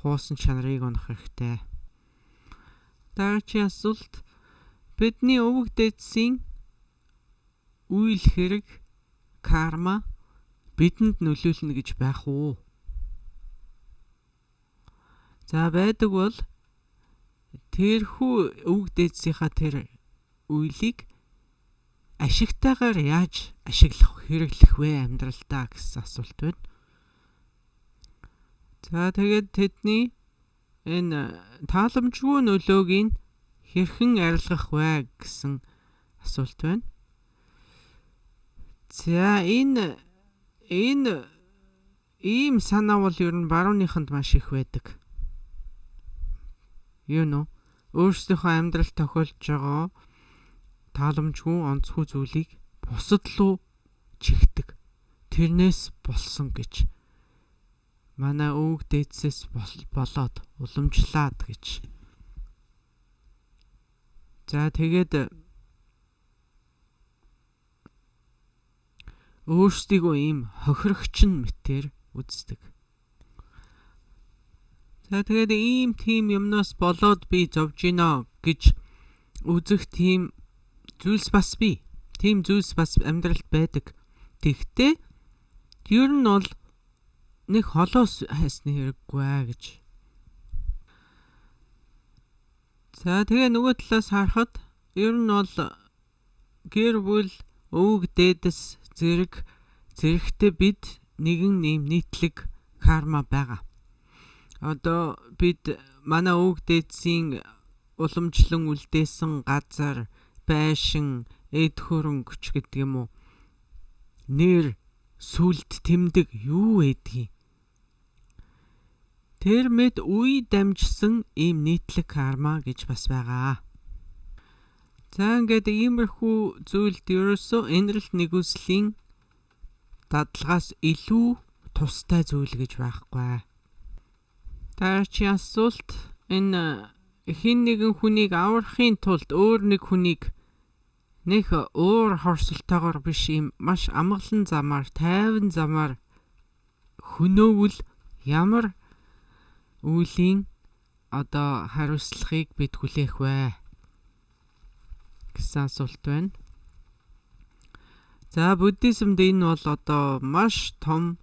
A: хоосон чанарыг онох хэрэгтэй. Дараагийн асуулт. Бидний өвөг дээдсийн үйл хэрэг карма бидэнд нөлөөлнө гэж байх уу? За байдаг бол тэрхүү өвөг дээдсийнхаа тэр үйлийг ашигтайгаар яаж хэрэглэх вэ амьдралдаа гэсэн асуулт байна. За тэгээд тэдний энэ тааламжгүй нөлөөг нь хэрхэн арилгах вэ гэсэн асуулт байна. За энэ ийм санаа бол ер нь барууныханд маш их байдаг. Өөрсдийнхөө амьдралд тохиолж байгаа тааламжгүй онцгүй зүйлийг бусад руу чигтдэг. Тэрнээс болсон гэж. Манай өвөг дээдсээс болоод уламжлаад гэж. За тэгээд өөрсдийгөө ийм хохирогчин мэтээр үздэг. За тэгээд ийм тийм юмнаас болоод би зовж гинэ гэж үзэх тийм зүйлс бас бий. Тийм зүйлс бас амьдралд байдаг. Тэгтээ ер нь бол нэг холоос хайсны хэрэггүй гэж. За тэгээ нөгөө талаас харахад ер нь бол гэр бүл өвөг дээдэс зэрэгтэй бид нэгэн нэм нийтлэг карма байгаа. Одоо бид манай өвөг дээдсийн уламжлан үлдээсэн газар, байшин, эд хөрөнгө гэдэг юм уу? Нэр сүлд тэмдэг юу байдгийг. Тэр мэд үе дамжсан ийм нийтлэг карма гэж бас байгаа. За ингээд иймэрхүү зүйлд ерөөсөө энэрл нэгүслийн дадлагаас илүү тустай зүйл гэж байхгүй. Дараагийн асуулт энэ хин нэгэн хүнийг аврахын тулд өөр нэг хүнийг нэг уур хорсолтойгоор биш юм маш амгалан замаар, тайван замаар хөнөөвөл ямар үеийн хариуцлагыг бид хүлээх вэ гэсэн асуулт байна. За буддизмд энэ бол маш том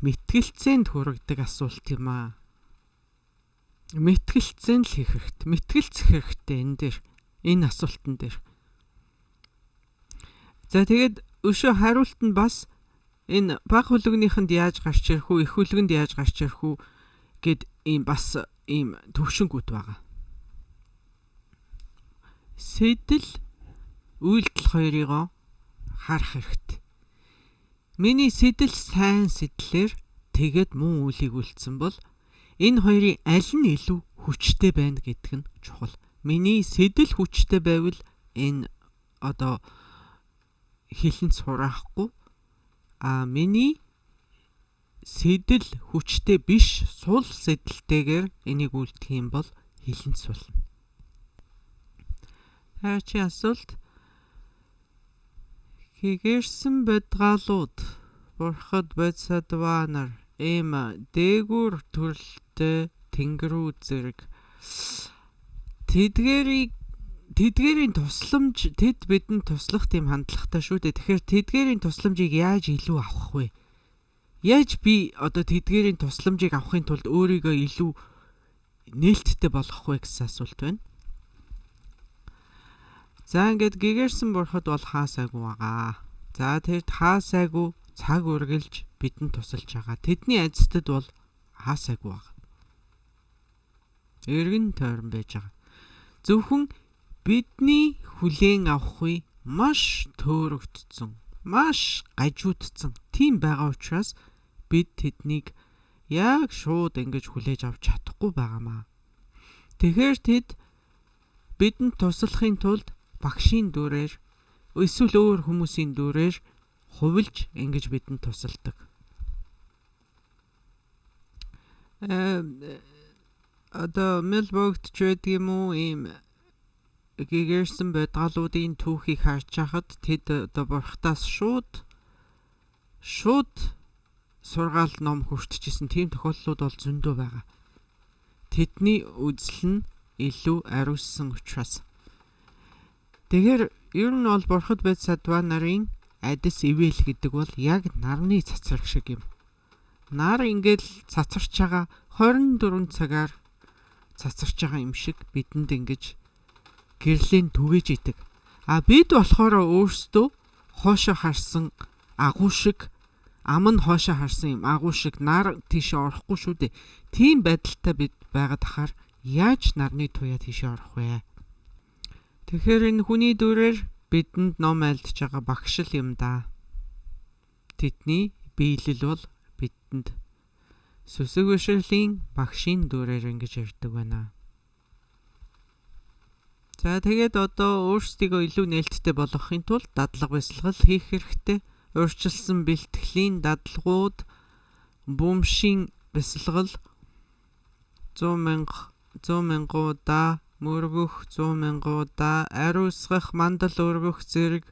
A: мэтгэлцээнд хүргэдэг асуулт юм аа. Мэтгэлцэн л хийх хэрэгтэй. Мэтгэлцэх хэрэгтэй энэ асуултан дээр. За тэгээд өшөө хариулт нь бас энэ баг хөлөгнийхэнд яаж гарч ирэх үү, их хөлөгөнд яаж гарч ирэх үү гэд бас төвшингүүд байгаа. Сэтэл үйлдэл хоёрыг харах хэрэгтэй. Миний сэтэл сайн сэтлэр тэгээд мөн үйлийг үлдсэн бол энэ хоёрын аль нь илүү хүчтэй байна гэдг нь чухал. Миний сэтэл хүчтэй байвал энэ хилэн сураахгүй. Миний сэтэл хүчтэй биш сул сэдэлтэйгээр энийг үлдэх юм бол хилэн сулна. Чи асуулт. Хигэрсэн бодгалууд бурхад бодсадва нар ийм дээгүүр төрөлтэй тэнгэрүү зэрэг тэдгээрийн тусламж бидэнд туслах тийм хандлагатай шүү дээ. Тэгэхээр тэдгээрийн тусламжийг яаж илүү авах вэ? Яаж би тэдгээрийн тусламжийг авахын тулд өөрийгөө илүү нээлттэй болгох вэ гэсэн асуулт байна. За ингээд гэгэрсэн бурхад бол хаасайгүй байгаа. За тэр хаасайгүй цаг үргэлж бидэнд тусалж байгаа. Тэдний ажилтнууд бол хаасайгүй байгаа. Эргэн тойрон байж байгаа. Зөвхөн бидний хүлээн авахгүй маш төөрөгдсөн, маш гажуудсан тийм байгаа учраас бид тэднийг яг шууд ингэж хүлээж авч чадахгүй байгаамаа. Тэгэхээр тэд бидэнд туслахын тулд багшийн дүрээр эсвэл өөр хүмүүсийн дүрээр хувилж ингэж бидэнд тусалдаг. Мэлбогт ч байдаг юм уу ийм гэгэрсэн бодгалуудын түүхийг харж хахад тэд бурхтаас шууд сургаал ном хүртчихсэн тийм тохиолдлууд бол зөндөө байгаа. Тэдний үзэл нь илүү ариуссан учраас. Тэгэхээр ер нь бол бурхад бодсадва нарын адис ивэл гэдэг бол яг нарны цацраг шиг юм. Нар ингээд цацарч байгаа 24 цагаар цацарч байгаа юм шиг бидэнд ингэж гэрлэн түгэж идэг. Бид болохоор өөрсдөө хоошо харсан агуу шиг, ам нь хоошо харсан юм агуу шиг нар тийшээ орохгүй шүү дээ. Тийм байдалтай бид байгаад ахаар яаж нарны туяа тийшээ орох вэ? Тэгэхээр энэ хүний дүрээр бидэнд ном айлдж байгаа багш л юм да. Тэдний биелэл бол бидэнд сүсэг бишрэлийн багшийн дүрээр ингэж ярьдаг байна. За тэгээд одоо өөрсдийгөө илүү нээлттэй болгохын тулд дадлага бясалгал хийх хэрэгтэй. Өөрчилсөн бэлтгэлийн дадлагууд, бөмбөшийн бясалгал 100,000 удаа мөргөх, 100,000 удаа ариусгах, мандал өргөх зэрэг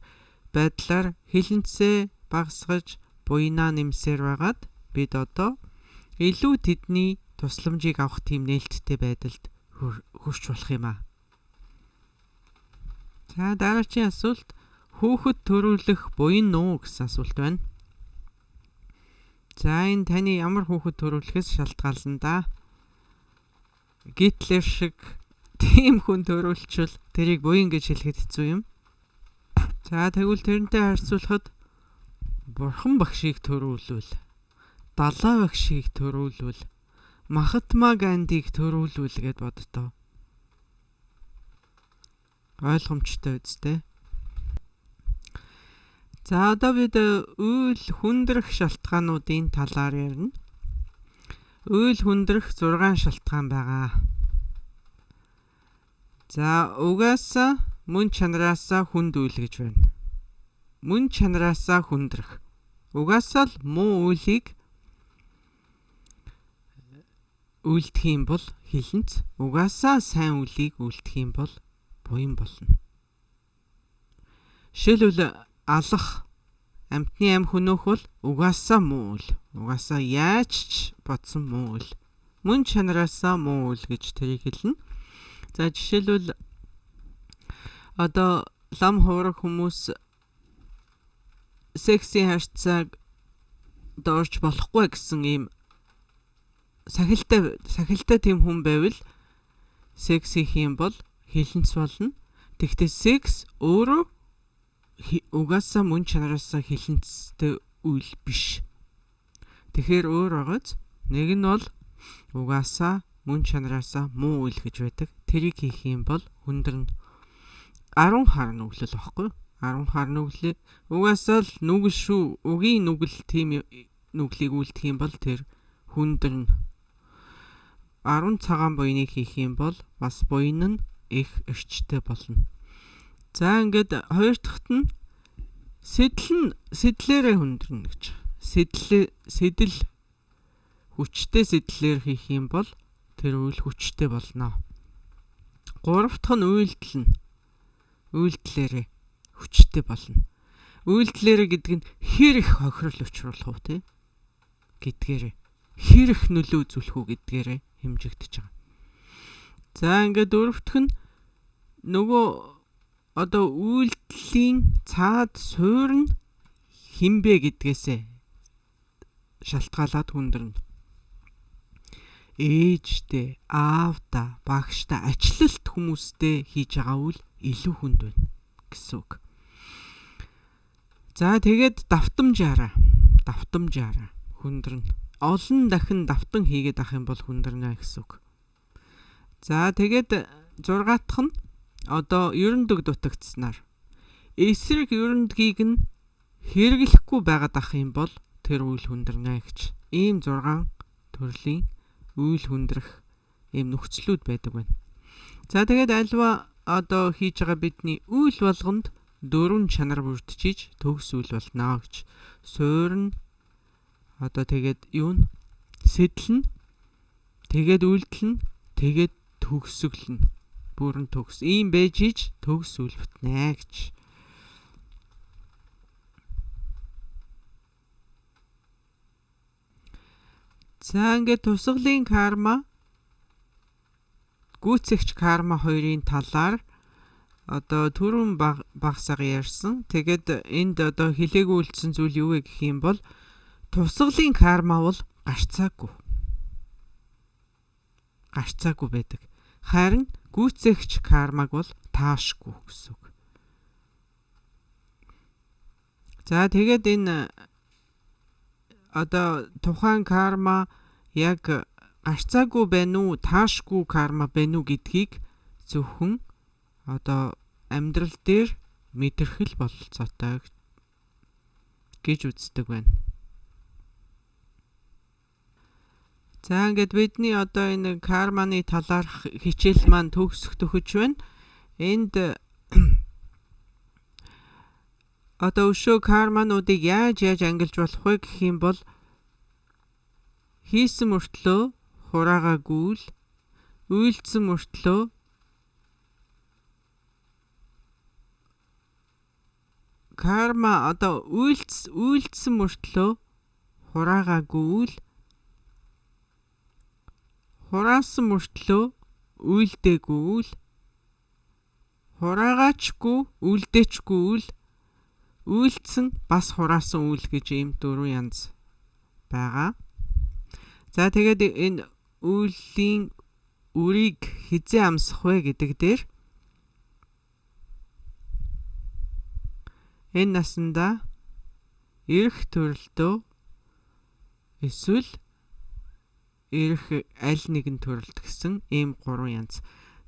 A: байдлаар хилэнцээ багасгаж буйнаа нэмсээр байгаад бид одоо илүү тэдний тусламжийг авах тийм нээлттэй байдалд хүрч болох юм аа. За дараагийн асуулт хүүхэд төрүүлэх буян уу гэсэн асуулт байна. За энэ таны ямар хүүхэд төрүүлэхээс шалтгаална да. Гитлер шиг тийм хүн төрүүлчихвэл тэрийг буян гэж хэлэхэд хэцүү юм. За тэгвэл тэрнтэй харьцуулахад Бурхан багшийг төрүүлвэл, Далай багшийг төрүүлвэл, Махатма Гандиг төрүүлвэл гэд бодтоо. Ойлгомжтой үстэй. За одоо бид үйл хүндрэх шалтгаануудын талаар ярина. Үйл хүндрэх 6 шалтгаан байгаа. За угаасаа мөн чанараасаа хүнд үйл гэж байна. Мөн чанараасаа хүндрэх. Угаасаа л муу үйлийг үйлдэх юм бол хилэнц. Угаасаа сайн үйлийг үйлдэх юм бол буян болно. Жишээлбэл алах, амьтны ам хөнөөх бол угаасаа муу үйл. Угаасаа яаж ч бодсон муу үйл. Мөн чанараасаа муу үйл гэж тэрийг хэлнэ. За жишээлбэл одоо лам хуурах хүмүүс сексийн харьцааг доорж болохгүй гэсэн ийм сахилтай тийм хүн байвал секс хийх юм бол хилэнц болно. Тэгвэл секс өөрөө угаасаа мөн чанараасаа хилэнцтэй үйл биш. Тэгэхээр өөр байгааз нэг нь бол угаасаа мөн чанараасаа муу үйл гэж байдаг. Тэрийг хийх юм бол хүндэрнэ. 10 хар нүглэл واخгүй. 10 хар нүглээ. Угаасаа л нүгэл шүү. Үгийн нүгэл тийм нүглийг үлдэх юм бол тэр хүндэрнэ. 10 цагаан буйныг хийх юм бол бас буйн нь их эрчтэй болно. За ингээд хоёр дахьт нь сэдлээрээ хүндэрнэ гэж. Сэдэл хүчтэй сэдлээр хийх юм бол тэр үйл хүчтэй болно. Гурав дахь нь үйлдэлээрээ хүчтэй болно. Үйлдэлээрээ гэдэг нь хэр их хохирол учруулах уу те гэдгээрээ хэр их нөлөө үзүүлэх үү гэдгээрээ хэмжигдэж байгаа. За ингээд дөрөвдөх нь нөгөө одоо үйлдэлийн цаад суурь нь хинбэ гэдгээсээ шалтгаалаад хүндэрнэ. Ээжтэй, аавда, багштай, ачлалт хүмүүстэй хийж байгаа үйл илүү хүнд байна гэсэн үг. За тэгээд давтамжаараа хүндэрнэ. Олон дахин давтан хийгээд ах юм бол хүндэрнэ гэсэн үг. За тэгээд 6 дахь нь одоо ерөндөг дутагдсанаар эсрэг ерөндөгийг нь хэрэглэхгүй байгаад ах юм бол тэр үйл хүндэрнэ гэж. Ийм 6 төрлийн үйл хүндрэх ийм нөхцлүүд байдаг байна. За тэгээд альва одоо хийж байгаа бидний үйл болгонд 4 чанар бүрдчиж төгс үйл болно гэж. Суурь нь одоо тэгээд юу нь сэтэл нь тэгээд үйлдэл нь тэгээд төгсгөл нь бүрэн төгс. Ийм байж иж төгс үйл бүтнэ гэж. За ингээд тусгалын карма, гүйцэгч карма хоёрын талаар одоо түрүүн багсаг ярьсан. Тэгээд энд одоо хэлээгүй үлдсэн зүйл юу вэ гэх юм бол тусгалын карма бол гарцаагүй байдаг. Харин гүйцэгч кармаг бол таашгүй гэсэн үг. За тэгээд энэ одоо тухайн карма яг гарцаагүй байна уу, таашгүй карма байна уу гэдгийг зөвхөн одоо амьдрал дээр мэдэрхэл бололцоотой гэж үздэг байна. За ингээд бидний одоо энэ карманы талаарх хичээл маань төгсөж байна. Энд одоо өшөө кармануудыг яаж ангилж болох вэ гэх юм бол хийсэн мөртлөө хураагаагүй л үйлдсэн мөртлөө карма одоо үйлдсэн мөртлөө хураагаагүй л хураасан мөртлөө үйлдээгүй л хураagaачгүй үйлдээчгүй л үйлдсэн бас хураасан үйл гэж ийм дөрвөн янз байгаа. За тэгээд энэ үйлийн үрийг хизээ амсах вэ гэдэг дээр энэ насандаа эрх төрөлтөө эсвэл эрх аль нэгэн төрөлт гэсэн ийм гурван янз.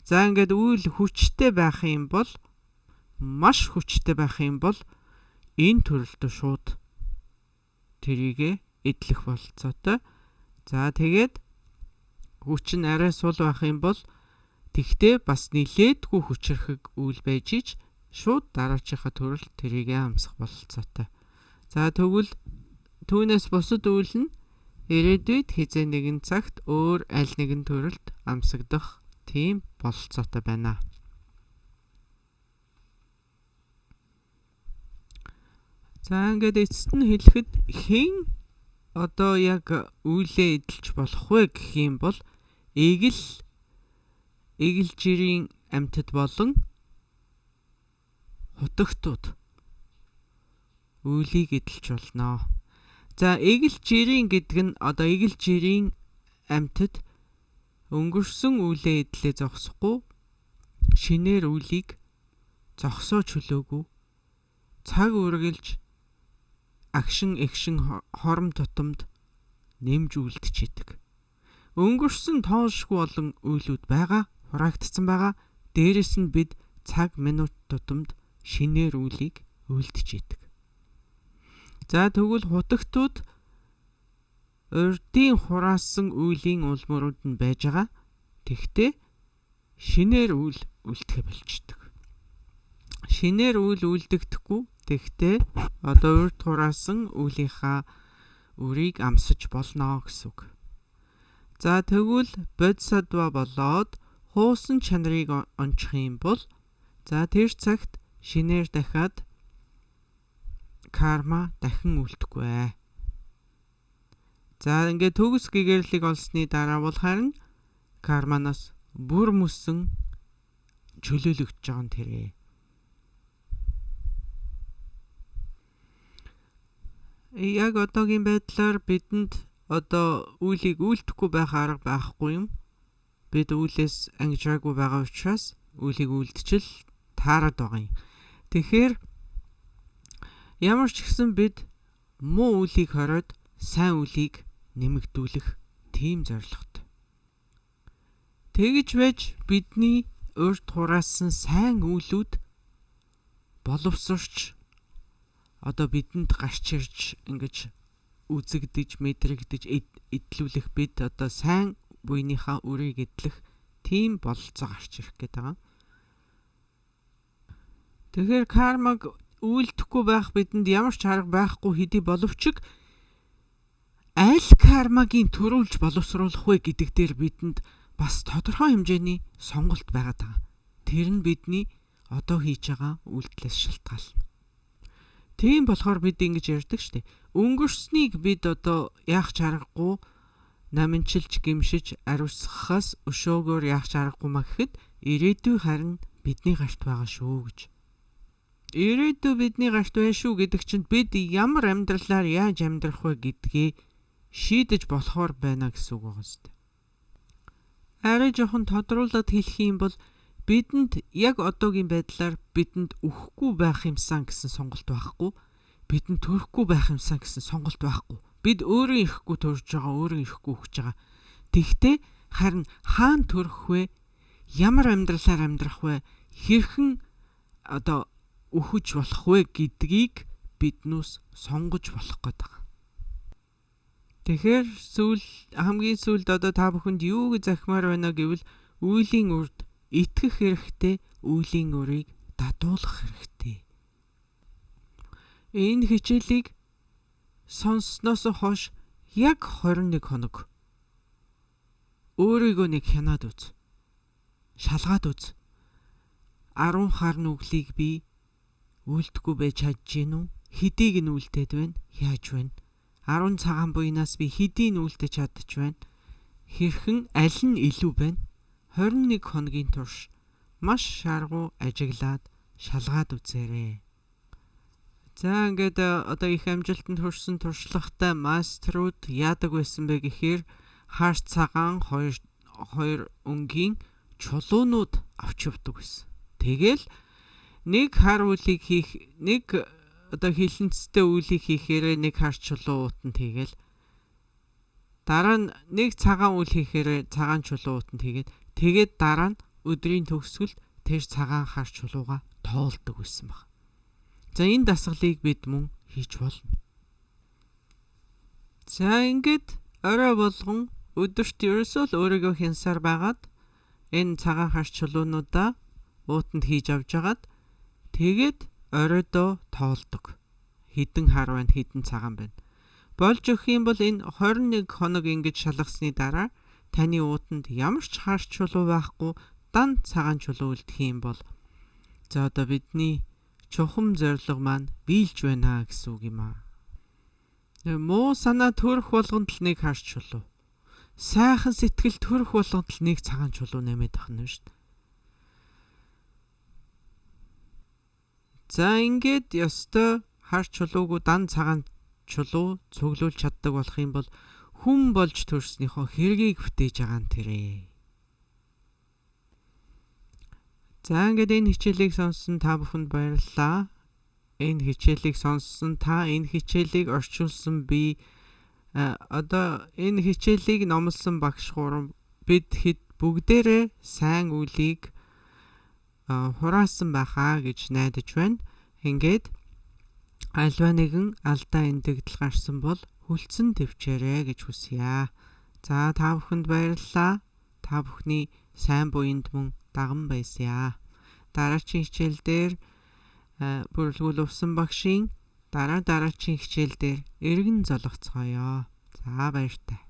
A: За ингээд үйл хүчтэй байх юм бол маш хүчтэй байх юм бол энэ төрөлтөө шууд тэрийгэ эдлэх болцоотой. За тэгээд хүч нь арай сул байх юм бол тэгтээ бас нилээдгүй хүчрхэг үйл байж ич шууд дараачихаа төрөлт тэрийгэ амсах болцоотой. За тэгвэл түүнээс бусад үйл нь ирээдүйд хизээ нэгэн цагт өөр аль нэгэн төрөлт амсагдах тийм болцоотой байна. За ингээд эцэст нь хэлэхэд хэн одоо яг үйлээ эдэлж болох вэ гэх юм бол эгэл жирийн амьтад болон хутагтууд үйлийг эдэлж болно. За эгэл жирийн гэдэг нь одоо эгэл жирийн амьтад өнгөрсөн үйлээ эдлээ зогсохгүй шинээр үйлийг зогсоо чөлөөгүй цаг үргэлж агшин эгшин хором тутамд нэмж үлдчихэд. Өнгөрсөн тоошгүй болон үйлүүд байгаа, хураагдсан байгаа. Дээрэс нь бид цаг минут тутамд шинээр үйлийг үлдчихэд. За тэгвэл хутагтууд урдын хураасан үйлийн улмөрүүд нь байж байгаа. Тэгтээ шинээр үйл үлдэхэ болчдөг. Шинээр үйл үлдэгдэхгүй. Тэгтээ одоо урд хураасан үйлийнхаа үрийг амсаж болно гэсэн үг. За тэгвэл бодисаттва болоод хуусан чанарыг ончих юм бол за тэр цагт шинээр дахиад карма дахин үлдэхгүй. За ингээд төгс гэгэрлийг олсны дараа бол харин карманаас бүр мөсөн чөлөөлөгдөж байгаа нь тэрэ. Яг одоогийн байдлаар бидэнд одоо үйлийг үлдэхгүй байх арга байхгүй юм. Бид үйлээс ангижаагүй байгаа учраас үйлийг үлдчил таарад байгаа юм. Тэгэхээр ямар ч гэсэн бид муу үйлийг хороод сайн үйлийг нэмэгдүүлэх тийм зорилготой. Тэгж байж бидний урд хураасан сайн үйлүүд боловсрч одоо бидэнд гарч ирж ингэж үзэгдэж, мэдрэгдэж, эдлүүлэх бид одоо сайн буйныхаа үрийг эдлэх тийм бололцоо гарч ирэх гээд байгаа. Тэгэхээр кармаг үйлдэхгүй байх бидэнд ямар ч арга байхгүй хэдий боловч аль кармагийн төрүүлж боловсруулах вэ гэдэг дээр бидэнд бас тодорхой хэмжээний сонголт байгаад байгаа. Тэр нь бидний одоо хийж байгаа үйлдэлээс шалтгаална. Тийм болохоор бид ингэж ярьдаг штеп. Өнгөрснийг бид одоо яах ч аргагүй намынчилж гимшиж ариусгахаас өшөөгөөр яах ч аргагүй маа гэхэд ирээдүй харин бидний гарт байгаа шүү гэж. Ирээдүй бидний гарт байна шүү гэдэг чинь бид ямар амьдралаар яаж амьдрах вэ гэдгийг шийдэж болохоор байна гэсэн үг байгаа штеп. Арай жоохон тодруулаад хэлэх юм бол бидэнд яг одоогийн байдлаар бидэнд өхгүй байх юмсан гэсэн сонголт байхгүй. Бидэнд төрөхгүй байх юмсан гэсэн сонголт байхгүй. Бид өөрөө ирэхгүй төрж байгаа, өөрөө ирэхгүй өгч байгаа. Тэгтээ харин хаана төрөх вэ? Ямар амьдралаар амьдрах вэ? Хэрхэн одоо өхөж болох вэ гэдгийг биднээс сонгож болох гээд байгаа. Тэгэхээр хамгийн сүүлд одоо та бүхэнд юу гэж захимаар байна гэвэл үеийн үрд итгэх хэрэгтэй, үеийн үрийг дадуулах хэрэгтэй. Энэ хичээлийг сонсноос хойш яг 21 хоног өөрийгөө нэг хянаад үз. Шалгаад үз. 10 хар нүглийг би үлдэхгүй байж чадж гин үү? Хэдийг нь үлдээд байна? Яаж байна? 10 цагаан буйнаас би хэдийг нь үлдэж чадчих байна? Хэрхэн аль нь илүү байна? 21 хоногийн турш маш шаргуу ажиглаад шалгаад үзээрэй. За ингээд одоо их амжилтанд хүрсэн туршлагатай мастерууд яадаг байсан бэ гэхээр хар цагаан хоёр өнгийн чулуунууд авч явдаг байсан. Тэгэл нэг хар үлийг хийх, нэг одоо хилэнцтэй үлийг хийхээр нэг хар чулуу уутан тэгэл дараа нь нэг цагаан үл хийхээр цагаан чулуу уутан тэгээд дараа нь өдрийн төгсгөлд тэр цагаан хар чулууга тоолдог байсан баг. За энэ дасгалыг бид мөн хийж болно. За ингээд орой болгон өдөрт ерөөсөө л өөрийгөө хянсаар байгаад энэ цагаан хар чулуунуудаа уутанд хийж авч агаад тэгээд оройдоо тоолдог. Хэдэн хар байна, хэдэн цагаан байна. Болж өгөх юм бол энэ 21 хоног ингэж шалгасны дараа таны уутанд ямар ч хар чулуу байхгүй дан цагаан чулуу үлдэх юм бол за одоо бидний чухам зорилго маань биелж байна гэсэн үг юм аа. Муу санаа төрөх болгонд л нэг хар чулуу. Сайхан сэтгэл төрөх болгонд л нэг цагаан чулуу нэмээд ахна шүү дээ. За ингээд ёстой хар чулууг дан цагаан чулуу цуглуулж чаддаг болох юм бол хүн болж төрснийхөө хэргийг бүтээж байгаа нь тэрэ. За ингээд энэ хичээлийг сонссон та бүхэнд баярлалаа. Энэ хичээлийг сонссон та, энэ хичээлийг орчуулсан би одоо энэ хичээлийг номлосон багш гурав бид бүгдээрээ сайн үлийг хураасан байхаа гэж найдаж байна. Ингээд альва нэгэн алдаа эндэгдэл гарсан бол хүлцэн төвчээрэй гэж хүсье. За та бүхэнд баярлалаа. Та бүхний сайн буйнд мөн даган байсаа. Дараагийн хичээл дээр бүрэлгүүл өвсөн багшийн дараагийн хичээл дээр эргэн золгоцгоё. За баяртай.